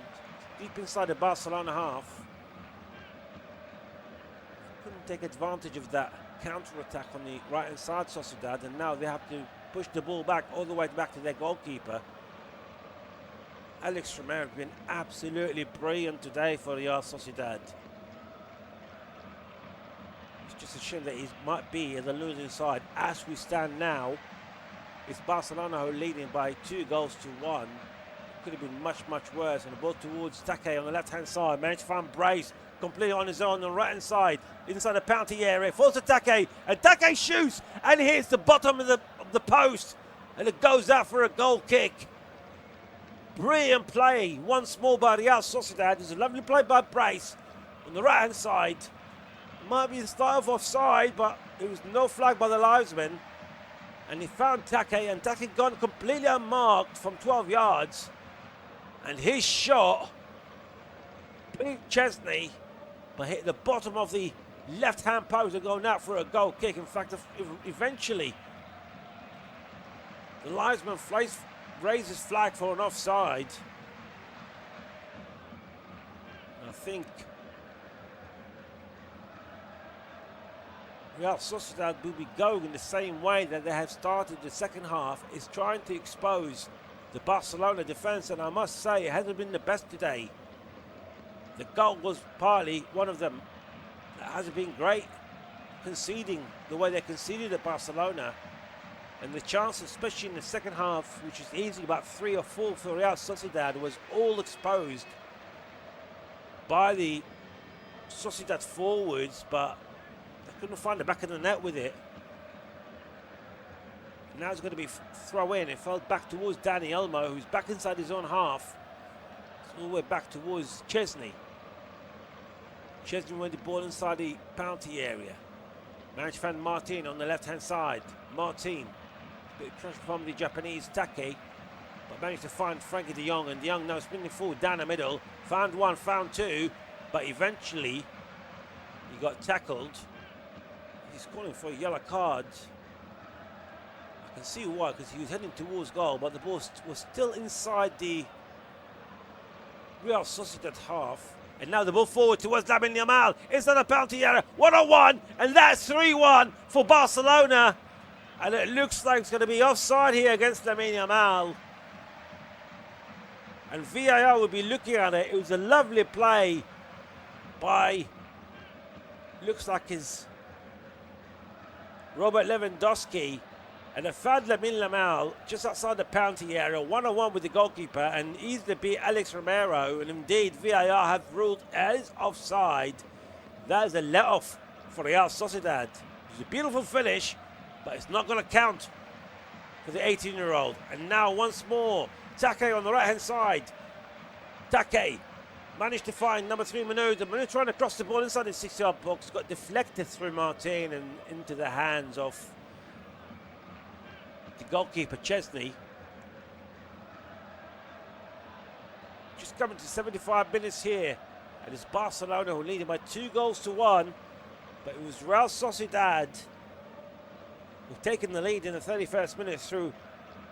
deep inside the Barcelona half. Couldn't take advantage of that counter-attack on the right-hand side, Sociedad, and now they have to push the ball back all the way back to their goalkeeper. Alex Romero has been absolutely brilliant today for Real Sociedad. It's just a shame that he might be at the losing side. As we stand now, it's Barcelona who are leading by 2-1. Could have been much, much worse. And the ball towards Take on the left-hand side. Managed to find Brace completely on his own on the right-hand side. Inside the penalty area. Falls to Take. And Take shoots and hits the bottom of the post. And it goes out for a goal kick. Brilliant play once more by Real Sociedad. There's a lovely play by Brace on the right-hand side. Might be the style of offside, but there was no flag by the linesman. And he found Take, and Take gone completely unmarked from 12 yards. And his shot beat Chesney, but hit the bottom of the left-hand post and going out for a goal kick. In fact, eventually, the linesman raises flag for an offside. I think Real Sociedad will be going in the same way that they have started the second half, is trying to expose the Barcelona defence, and I must say it hasn't been the best today. The goal was partly one of them. It hasn't been great, conceding the way they conceded at Barcelona. And the chance, especially in the second half, which is easily about 3 or 4 for Real Sociedad, was all exposed by the Sociedad forwards, but they couldn't find the back of the net with it. Now it's going to be throw in. It fell back towards Dani Olmo, who's back inside his own half. It's all the way back towards Chesney. Chesney went the ball inside the penalty area. Managed to find Martin on the left-hand side. Martin, a bit of pressure from the Japanese Take, but managed to find Frankie de Jong, and de Jong now spinning forward down the middle. Found one, found two, but eventually he got tackled. He's calling for a yellow card. I can see why, because he was heading towards goal, but the ball was still inside the Real Sociedad half. And now the ball forward towards Lamine Yamal. Inside the penalty area, 1-on-1, and that's 3-1 for Barcelona. And it looks like it's going to be offside here against Lamine Yamal. And VAR will be looking at it. It was a lovely play by, looks like his Robert Lewandowski. And it found Lamine Yamal just outside the penalty area, 1-on-1 with the goalkeeper, and easily beat Alex Romero. And indeed, VAR have ruled as offside. That is a let-off for Real Sociedad. It's a beautiful finish, but it's not going to count for the 18-year-old. And now once more, Take on the right-hand side. Take managed to find number 3 Manu. Manu trying to cross the ball inside the 6-yard box, got deflected through Martin and into the hands of the goalkeeper Chesney. Just coming to 75 minutes here, and it's Barcelona who are leading by 2-1, but it was Real Sociedad who've taken the lead in the 31st minute through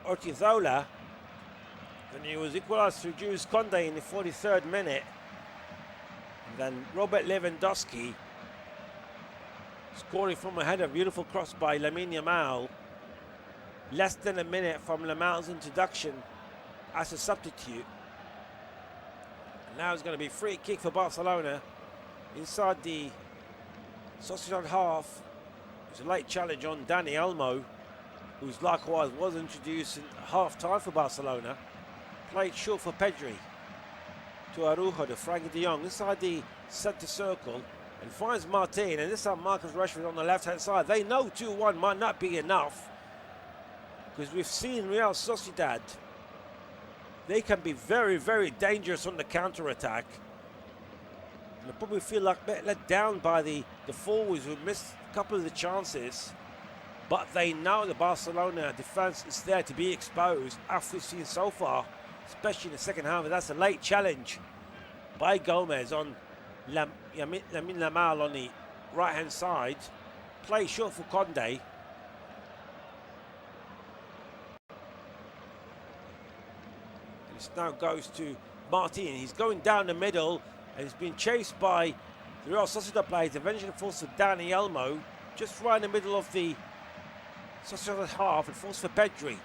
Ortizola, and he was equalised through Jules Condé in the 43rd minute, and then Robert Lewandowski scoring from a header, beautiful cross by Lamine Yamal. Less than a minute from Lamal's introduction as a substitute. And now it's going to be free kick for Barcelona inside the Sociedad half. It's a late challenge on Dani Olmo, who's likewise was introduced in half-time for Barcelona. Played short for Pedri to Araujo to Frankie de Jong inside the centre circle and finds Martin, and this time Marcus Rashford on the left-hand side. They know 2-1 might not be enough, because we've seen Real Sociedad, they can be very, very dangerous on the counter-attack. And they probably feel like let down by the forwards who missed a couple of the chances. But they know the Barcelona defence is there to be exposed, after we've seen so far, especially in the second half. And that's a late challenge by Gomez on Lamine Yamal on the right-hand side. Play short for Condé. This now goes to Martin. He's going down the middle and he's been chased by the Real Sociedad players. Eventually falls to Dani Olmo, just right in the middle of the Sociedad half, and falls for Pedri.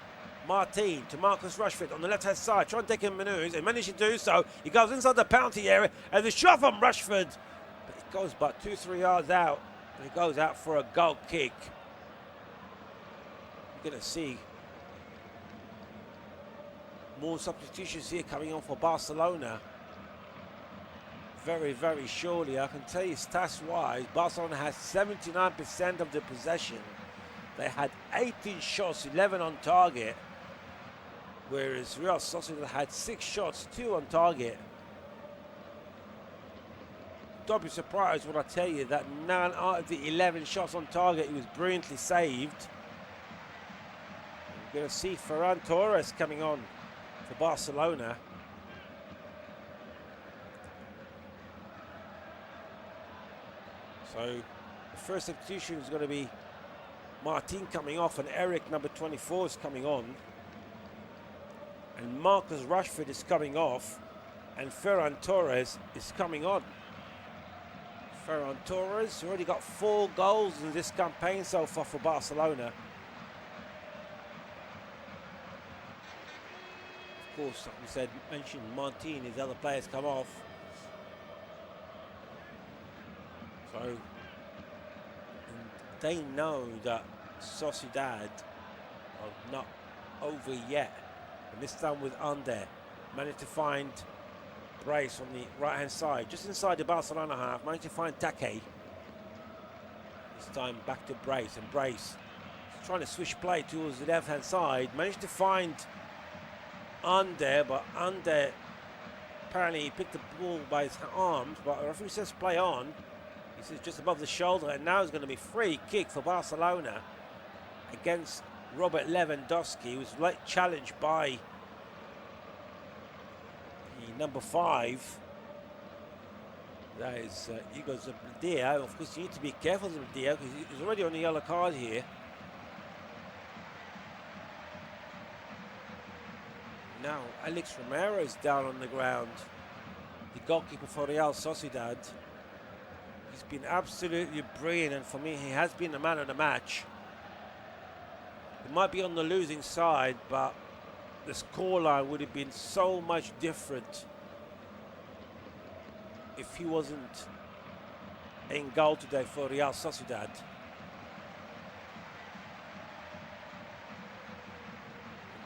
Martin to Marcus Rashford on the left-hand side, trying to take him Manus, and managed to do so. He goes inside the penalty area, and the shot from Rashford, but it goes about 2-3 yards out. And it goes out for a goal kick. You're going to see more substitutions here coming on for Barcelona. Very, very surely. I can tell you stats-wise, Barcelona has 79% of the possession. They had 18 shots, 11 on target, whereas Real Sociedad had 6 shots, 2 on target. Don't be surprised when I tell you that 9 out of the 11 shots on target, it was brilliantly saved. We're going to see Ferran Torres coming on for Barcelona. So the first substitution is going to be Martin coming off, and Eric, number 24, is coming on. And Marcus Rashford is coming off, and Ferran Torres is coming on. Ferran Torres already got 4 goals in this campaign so far for Barcelona. Of course, like we said, mentioned Martin, his other players come off. So, and they know that Sociedad are not over yet. And this time with Under, managed to find Brace on the right hand side, just inside the Barcelona half, managed to find Take. This time back to Brace, and Brace trying to switch play towards the left hand side, managed to find Under, but Under apparently he picked the ball by his arms, but the referee says play on. He says just above the shoulder, and now it's going to be free kick for Barcelona against Robert Lewandowski, who was late challenged by the number 5. That is Hugo Zubeldia. Of course, you need to be careful of Zubeldia because he's already on the yellow card here. Now Alex Romero is down on the ground, the goalkeeper for Real Sociedad. He's been absolutely brilliant, and for me he has been the man of the match. He might be on the losing side, but the scoreline would have been so much different if he wasn't in goal today for Real Sociedad.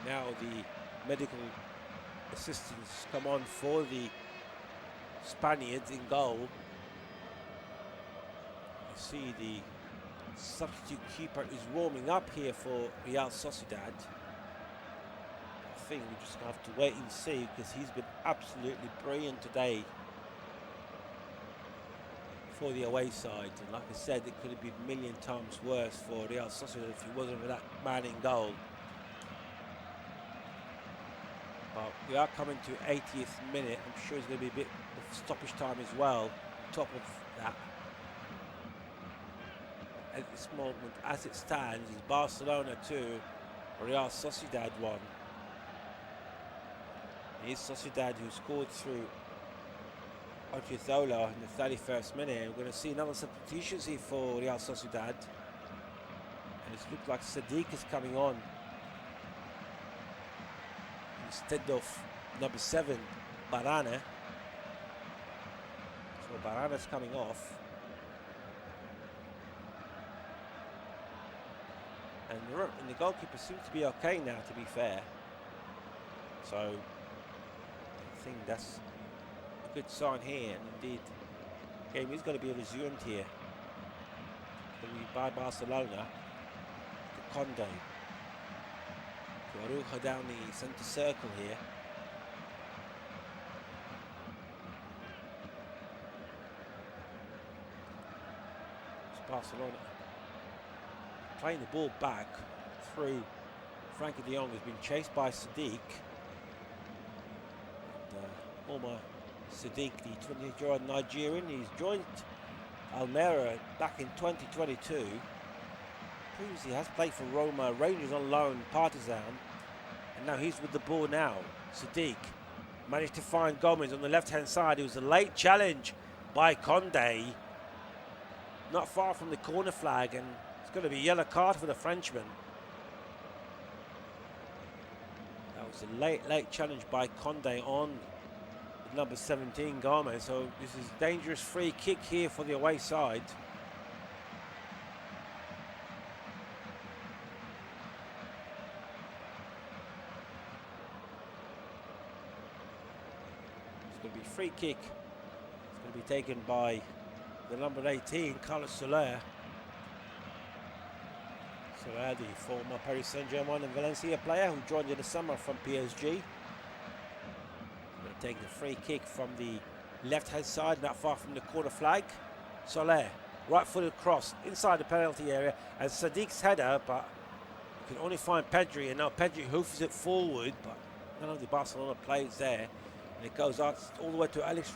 Now the medical assistants come on for the Spaniards in goal. You see the substitute keeper is warming up here for Real Sociedad. I think we're just going to have to wait and see, because he's been absolutely brilliant today for the away side. And like I said, it could have been a million times worse for Real Sociedad if he wasn't for that man in goal. But we are coming to 80th minute. I'm sure there's going to be a bit of stoppage time as well on top of that. At this moment, as it stands, is Barcelona 2, Real Sociedad 1. It is Sociedad who scored through Odriozola in the 31st minute. We're going to see another substitutions here for Real Sociedad. And it looks like Sadiq is coming on instead of number 7, Barana. So Barana's coming off. And the goalkeeper seems to be okay now, to be fair. So I think that's a good sign here. And indeed, the game is going to be resumed here. It's going to be by Barcelona to Conde. To Arujo down the centre circle here. It's Barcelona playing the ball back through Frankie de Jong, has been chased by Sadiq. And Omar Sadiq, the 20-year-old Nigerian, he's joined Almeria back in 2022. Previously has played for Roma, Rangers on loan, Partizan, and now he's with the ball now. Sadiq managed to find Gomez on the left-hand side. It was a late challenge by Conde, not far from the corner flag, and it's going to be a yellow card for the Frenchman. That was a late challenge by Conde on number 17, Gomez. So this is a dangerous free kick here for the away side. going to be free kick. It's going to be taken by the number 18, Carlos Soler. Soler, the former Paris Saint-Germain and Valencia player who joined in the summer from PSG. Going to take the free kick from the left-hand side, not far from the corner flag. Soler, right-footed cross inside the penalty area, and Sadiq's header, but you can only find Pedri, and now Pedri hoofs it forward, but none of the Barcelona players there, and it goes out all the way to Alex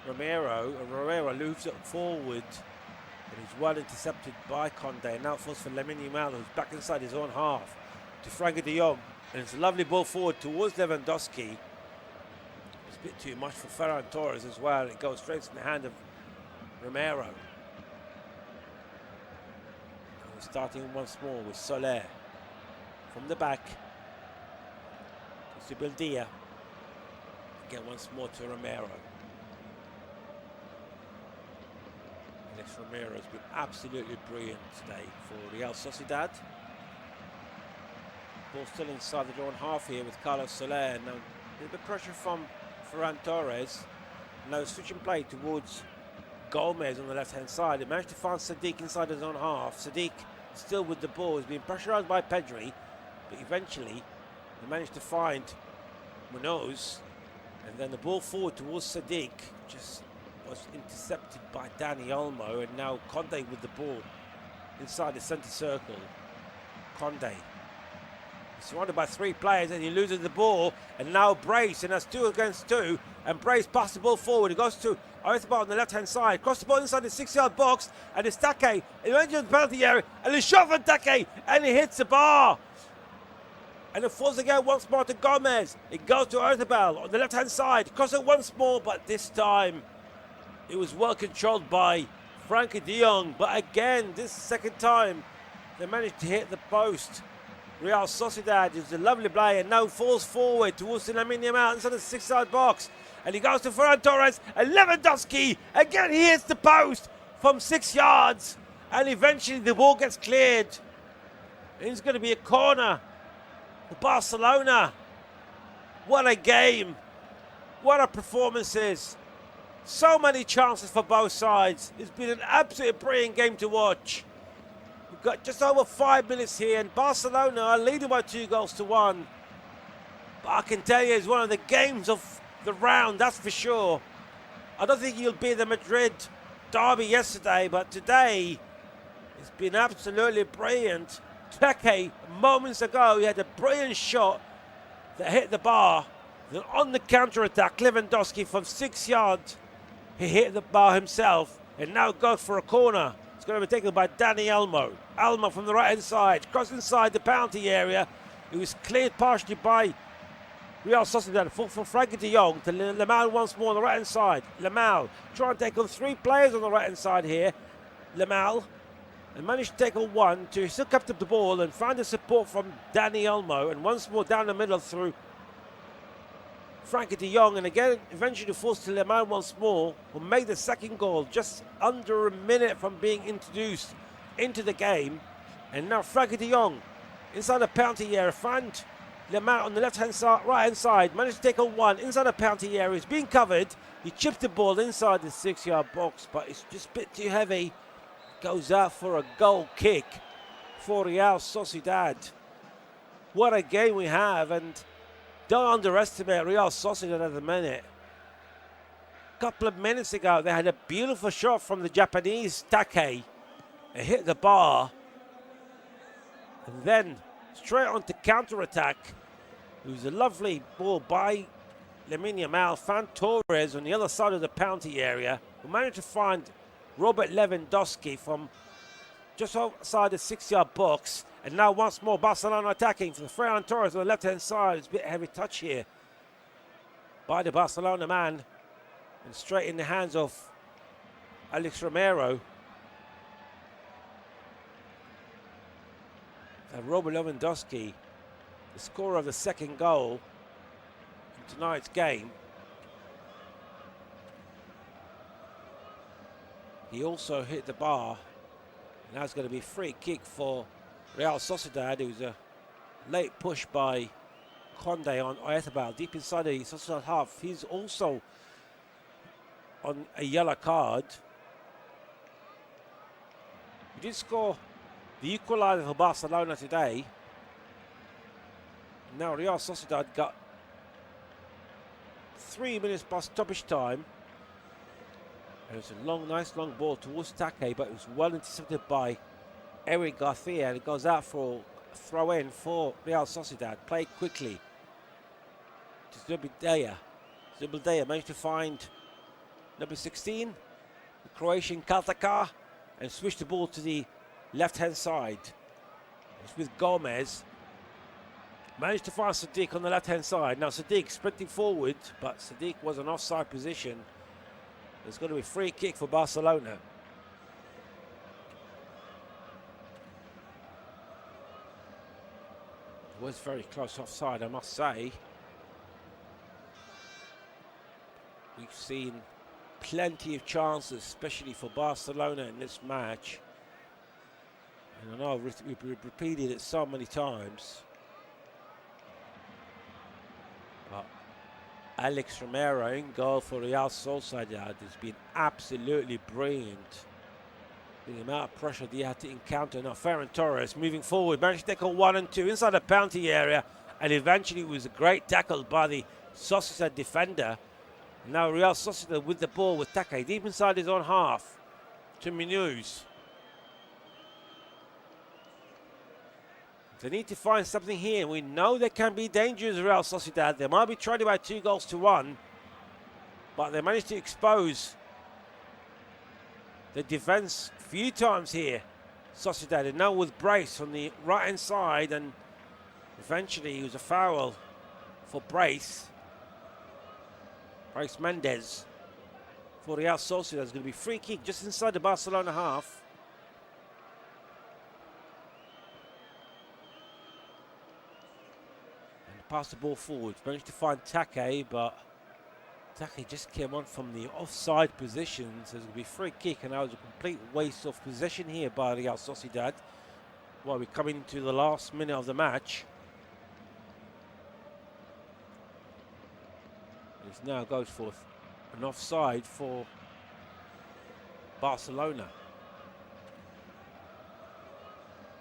Romero, and Romero moves it forward, and he's well intercepted by Conde, and now it falls for Lamine Yamal, who's back inside his own half, to Frankie de Jong, and it's a lovely ball forward towards Lewandowski. It's a bit too much for Ferran Torres as well. It goes straight in the hand of Romero. And we're starting once more with Soler from the back to Bildia. Again, once more to Romero. Alex Romero has been absolutely brilliant today for Real Sociedad. Ball still inside the own half here with Carlos Soler. Now, a bit of pressure from Ferran Torres. Now switching play towards Gomez on the left-hand side. He managed to find Sadiq inside his own half. Sadiq still with the ball. He's being pressurised by Pedri, but eventually he managed to find Munoz, and then the ball forward towards Sadiq just was intercepted by Dani Olmo, and now Conde with the ball inside the centre circle. Conde surrounded by three players, and he loses the ball, and now Brace, and that's 2 against 2, and Brace passes the ball forward. He goes to Oyarzabal on the left-hand side, cross the ball inside the 6-yard box, and it's Take, he enters the penalty area, and it's shot from Take, and he hits the bar. And it falls again once more to Gomez. It goes to Oyarzabal on the left-hand side, cross it once more, but this time it was well controlled by Frankie de Jong. But again, this second time, they managed to hit the post. Real Sociedad is a lovely play, and now falls forward towards the Lamine Yamal inside the 6-yard box. And he goes to Ferran Torres, and Lewandowski, again he hits the post from 6 yards. And eventually the ball gets cleared. It's going to be a corner for Barcelona. What a game. What a performances. So many chances for both sides. It's been an absolutely brilliant game to watch. We've got just over 5 minutes here, and Barcelona are leading by 2-1. But I can tell you, it's one of the games of the round, that's for sure. I don't think he'll be the Madrid derby yesterday, but today it's been absolutely brilliant. Take, moments ago, he had a brilliant shot that hit the bar. Then on the counter-attack, Lewandowski from 6 yards, he hit the bar himself, and now goes for a corner. It's going to be taken by Dani Olmo. Olmo from the right-hand side, cross inside the penalty area. It was cleared partially by Real Sociedad. For Frankie de Jong to Lamal once more on the right-hand side. Lamal trying to take on 3 players on the right-hand side here. Lamal, and managed to take on 1, 2. He still kept up the ball and found the support from Dani Olmo, and once more down the middle through Frankie de Jong, and again eventually forced to Lamal once more, who made the second goal just under a minute from being introduced into the game. And now Frankie de Jong inside the penalty area, found Lamal on the left-hand side, right-hand side, managed to take on 1 inside the penalty area. He's being covered. He chipped the ball inside the 6-yard box, but it's just a bit too heavy. Goes out for a goal kick for Real Sociedad. What a game we have, and don't underestimate Real Sociedad at the minute. A couple of minutes ago, they had a beautiful shot from the Japanese Take. It hit the bar. And then straight onto counter-attack. It was a lovely ball by Lamine Yamal. Found Torres on the other side of the penalty area, who managed to find Robert Lewandowski from just outside the 6-yard box. And now once more Barcelona attacking for Ferran Torres on the left-hand side. It's a bit heavy touch here by the Barcelona man. And straight in the hands of Alex Romero. And Robert Lewandowski, the scorer of the second goal in tonight's game. He also hit the bar. And now it's going to be a free kick for Real Sociedad. It was a late push by Conde on Oyarzabal deep inside the Sociedad half. He's also on a yellow card. He did score the equaliser for Barcelona today. Now Real Sociedad got 3 minutes past stoppage time. It was a nice long ball towards Take, but it was well intercepted by Eric Garcia, and it goes out for a throw-in for Real Sociedad. Played quickly to Zubeldia. Zubeldia managed to find number 16, the Croatian Kaltakar, and switch the ball to the left-hand side. It's with Gomez. Managed to find Sadiq on the left-hand side. Now Sadiq sprinting forward, but Sadiq was an offside position. There's going to be a free kick for Barcelona. It was very close offside, I must say. We've seen plenty of chances, especially for Barcelona in this match. And I know we've repeated it so many times. But Alex Romero in goal for Real Sociedad has been absolutely brilliant. The amount of pressure they had to encounter. Now Ferran Torres moving forward, managed to tackle 1 and 2 inside the penalty area, and eventually it was a great tackle by the Sociedad defender. Now Real Sociedad with the ball with Take deep inside his own half to Munoz. They need to find something here. We know there can be dangers, Real Sociedad. They might be trailing by 2-1, but they managed to expose the defence a few times here, Sociedad. And now with Brace on the right-hand side, and eventually it was a foul for Brace Mendes for Real Sociedad. It's going to be free kick just inside the Barcelona half. And pass the ball forward. Managed to find Take, but Take just came on from the offside position. So it's going to be free kick, and that was a complete waste of possession here by Real Sociedad. While we're coming into the last minute of the match. This now goes for an offside for Barcelona.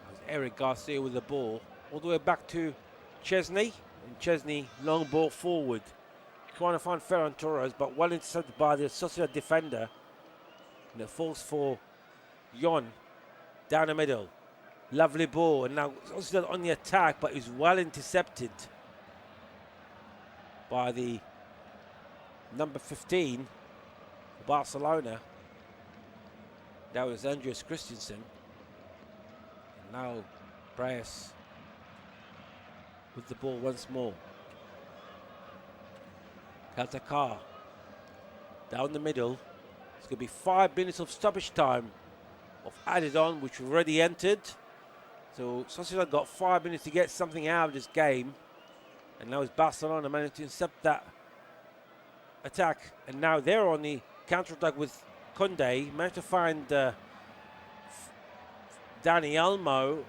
There's Eric Garcia with the ball all the way back to Chesney, and Chesney long ball forward, trying to find Ferran Torres, but well intercepted by the Sociedad defender, and it falls for Yon down the middle. Lovely ball, and now Sociedad on the attack, but is well intercepted by the number 15 for Barcelona. That was Andreas Christensen. And now Brace with the ball once more. Kaltakar down the middle. It's going to be 5 minutes of stoppage time of added on, which we've already entered. So Sociedad got 5 minutes to get something out of this game. And now it's Barcelona managed to intercept that attack, and now they're on the counter-attack with Conde. Managed to find Dani Olmo.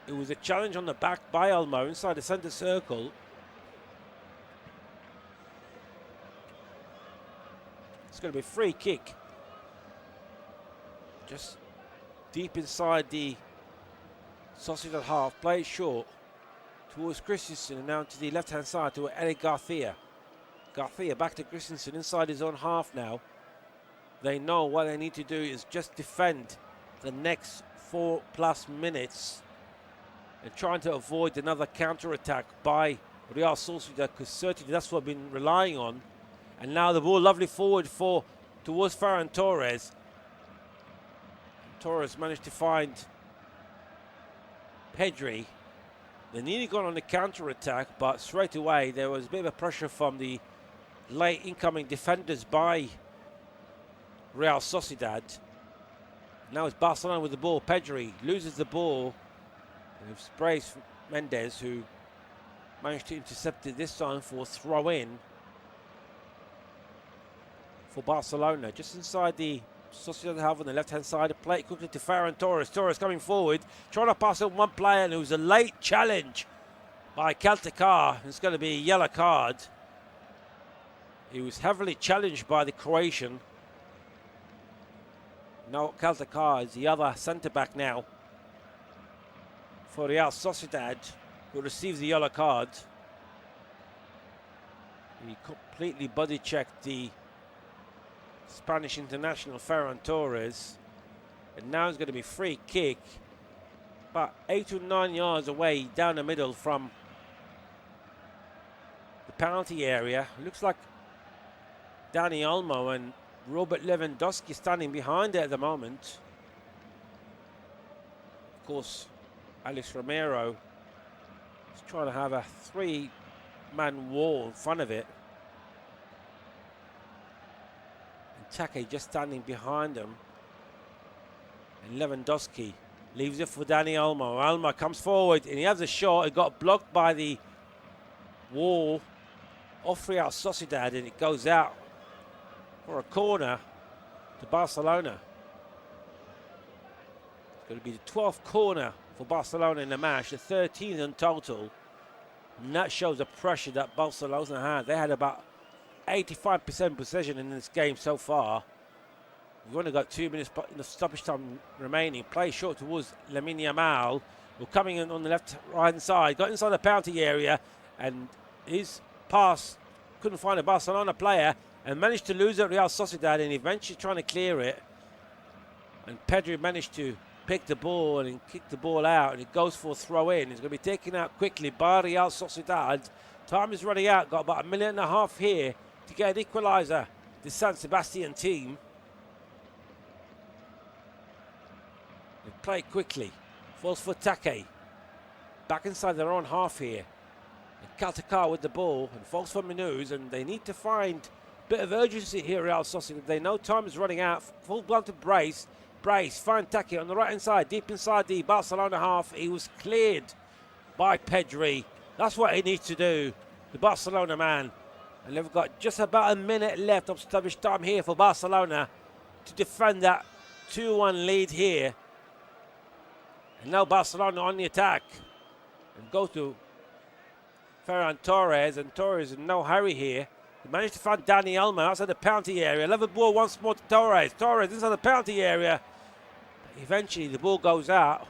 It was a challenge on the back by Olmo inside the centre circle. It's going to be a free kick. Just deep inside the Sociedad half. Play it short towards Christensen, and now to the left-hand side to Eric Garcia. Garcia back to Christensen inside his own half now. They know what they need to do is just defend the next 4+ minutes and trying to avoid another counter-attack by Real Sociedad, because certainly that's what we've been relying on. And now the ball lovely forward towards Ferran Torres. Torres managed to find Pedri. They nearly got on the counter-attack, but straight away there was a bit of a pressure from the late incoming defenders by Real Sociedad. Now it's Barcelona with the ball. Pedri loses the ball. And it sprays Mendes, who managed to intercept it this time for a throw-in for Barcelona. Just inside the Sociedad half on the left-hand side. Play it quickly to Ferran Torres. Torres coming forward, trying to pass on one player, and it was a late challenge by Kaltakar. It's going to be a yellow card. He was heavily challenged by the Croatian. Now Kaltakar is the other centre-back now for Real Sociedad, who receives the yellow card. He completely body-checked the Spanish international Ferran Torres. And now it's going to be free kick, about 8 to 9 yards away down the middle from the penalty area. Looks like Dani Olmo and Robert Lewandowski standing behind it at the moment. Of course, Alex Romero is trying to have a 3-man wall in front of it. And Take just standing behind him. And Lewandowski leaves it for Dani Olmo. Olmo comes forward and he has a shot. It got blocked by the wall off Real Sociedad, and it goes out for a corner to Barcelona. It's going to be the 12th corner for Barcelona in the match, the 13th in total. And that shows the pressure that Barcelona had. They had about 85% possession in this game so far. We've only got 2 minutes in the stoppage time remaining. Play short towards Lamine Yamal, who coming in on the left-hand side. Got inside the penalty area, and his pass couldn't find a Barcelona player, and managed to lose at Real Sociedad, and eventually trying to clear it. And Pedri managed to pick the ball and kick the ball out, and it goes for a throw-in. It's going to be taken out quickly by Real Sociedad. Time is running out. Got about a minute and a half here to get an equaliser. The San Sebastian team. They play quickly. Falls for Take. Back inside their own half here. And Kaltakar with the ball, and falls for Menuz, and they need to find a bit of urgency here, Real Sociedad. They know time is running out. Full blown to Brace. Brace, find Take on the right hand side, deep inside the Barcelona half. He was cleared by Pedri. That's what he needs to do, the Barcelona man. And they've got just about a minute left of stoppage time here for Barcelona to defend that 2-1 lead here. And now Barcelona on the attack. And go to Ferran Torres, and Torres in no hurry here. He managed to find Dani Olmo outside the penalty area. Level ball once more to Torres. Torres inside the penalty area. Eventually the ball goes out.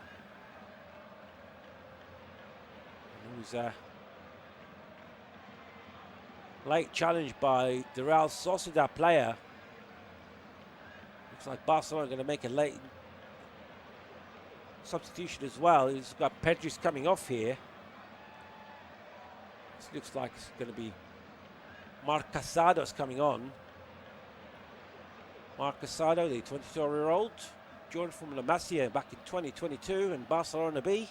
It was a late challenge by the Real Sociedad player. Looks like Barcelona are going to make a late substitution as well. He's got Pedri's coming off here. This looks like it's going to be Marc Casado's coming on. Marc Casado, the 22-year-old, joined from La Masia back in 2022 in Barcelona B.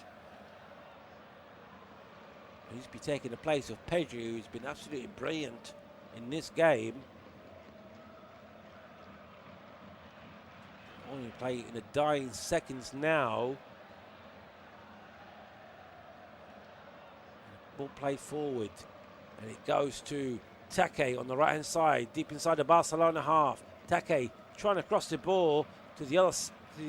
He's been taking the place of Pedri, who's been absolutely brilliant in this game. Only play in the dying seconds now. Ball played forward, and it goes to Take on the right hand side, deep inside the Barcelona half. Take trying to cross the ball to the other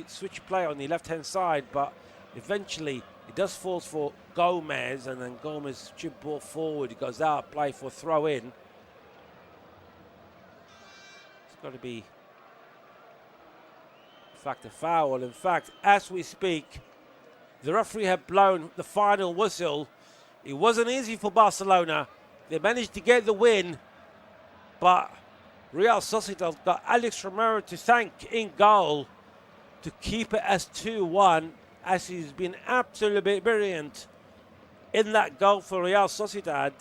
switch play on the left hand side, but eventually it does fall for Gomez, and then Gomez chip ball forward. It goes out, play for throw in. It's got to be, in fact, a foul. In fact, as we speak, the referee had blown the final whistle. It wasn't easy for Barcelona. They managed to get the win, but Real Sociedad got Alex Romero to thank in goal to keep it as 2-1, as he's been absolutely brilliant in that goal for Real Sociedad.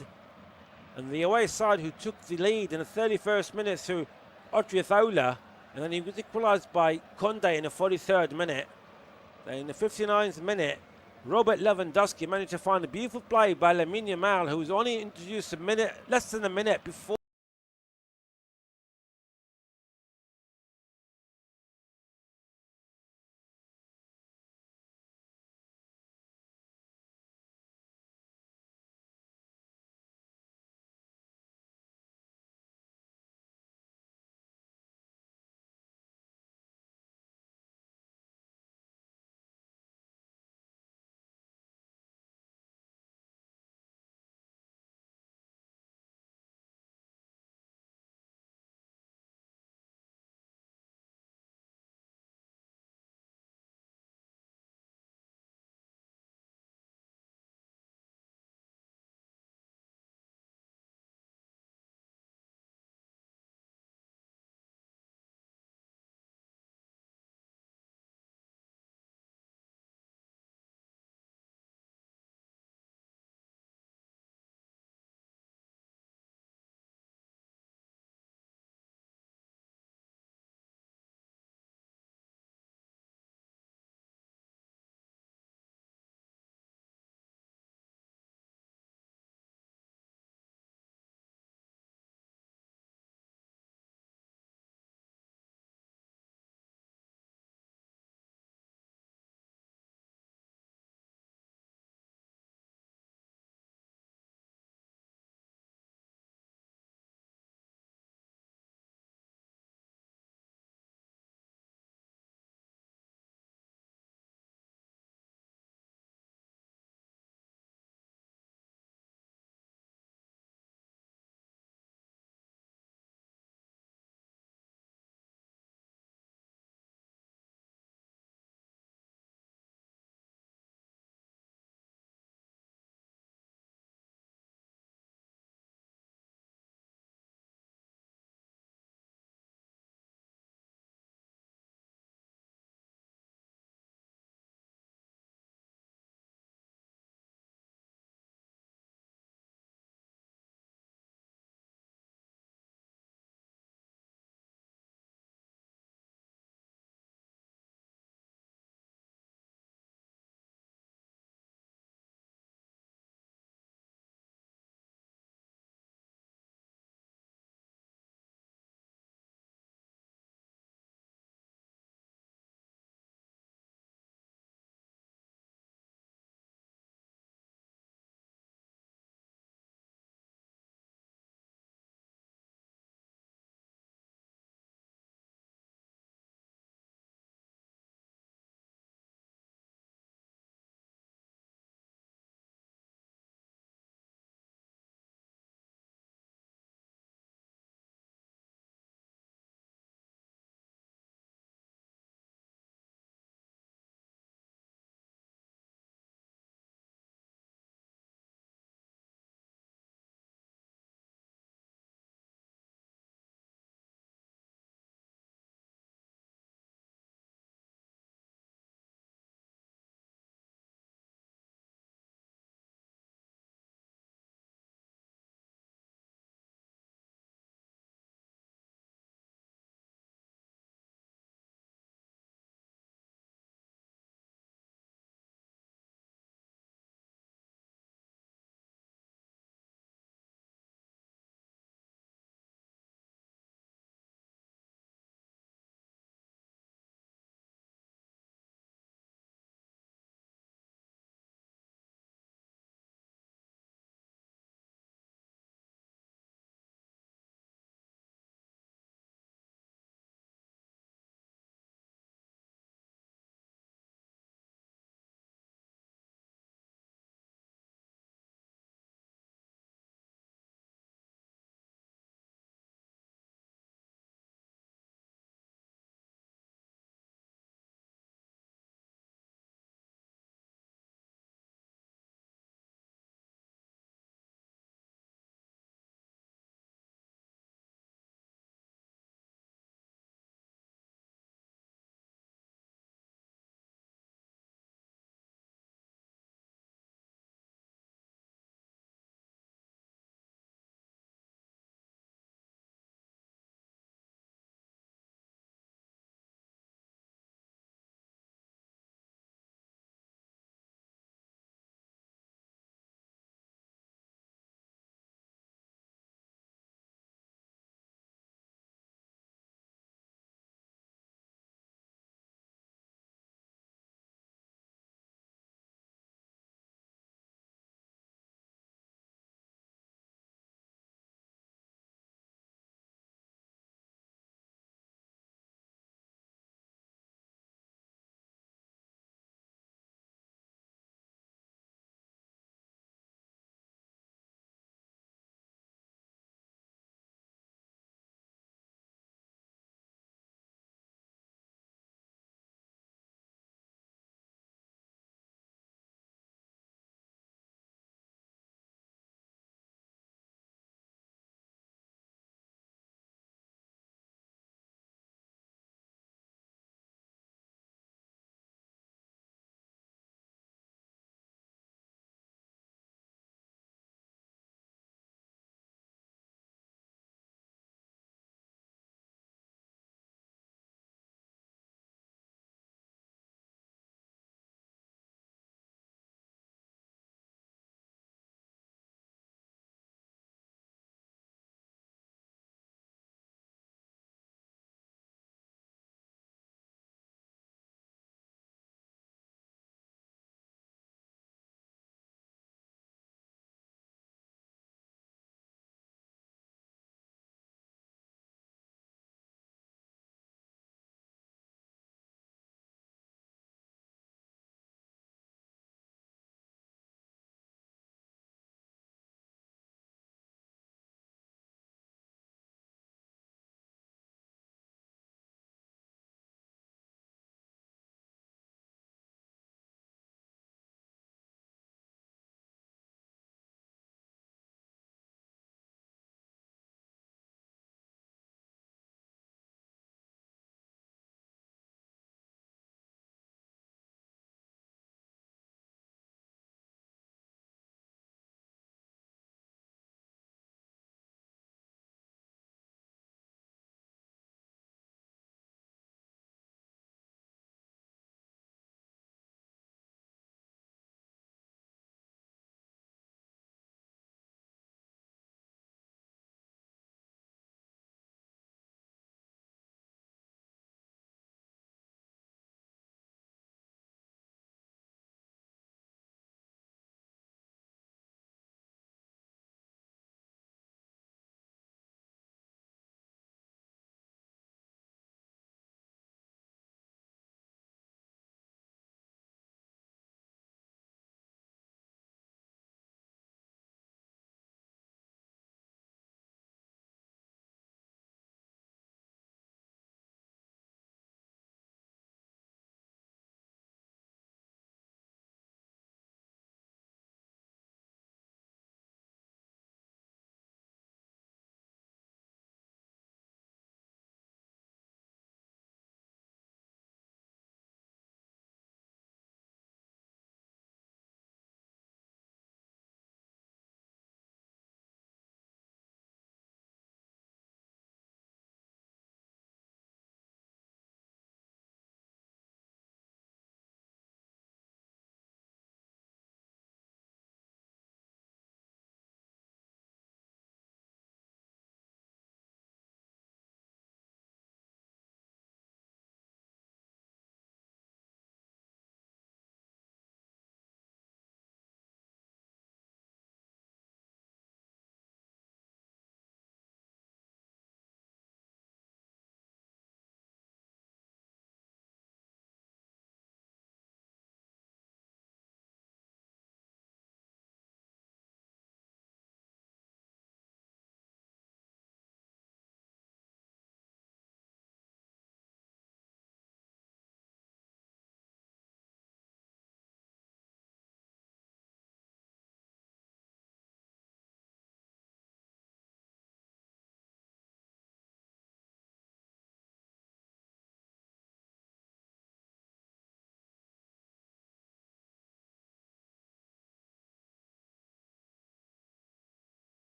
And the away side, who took the lead in the 31st minute through Odriozola, and then he was equalised by Conde in the 43rd minute. Then in the 59th minute, Robert Lewandowski managed to find a beautiful play by Lamine Yamal, who was only introduced less than a minute before.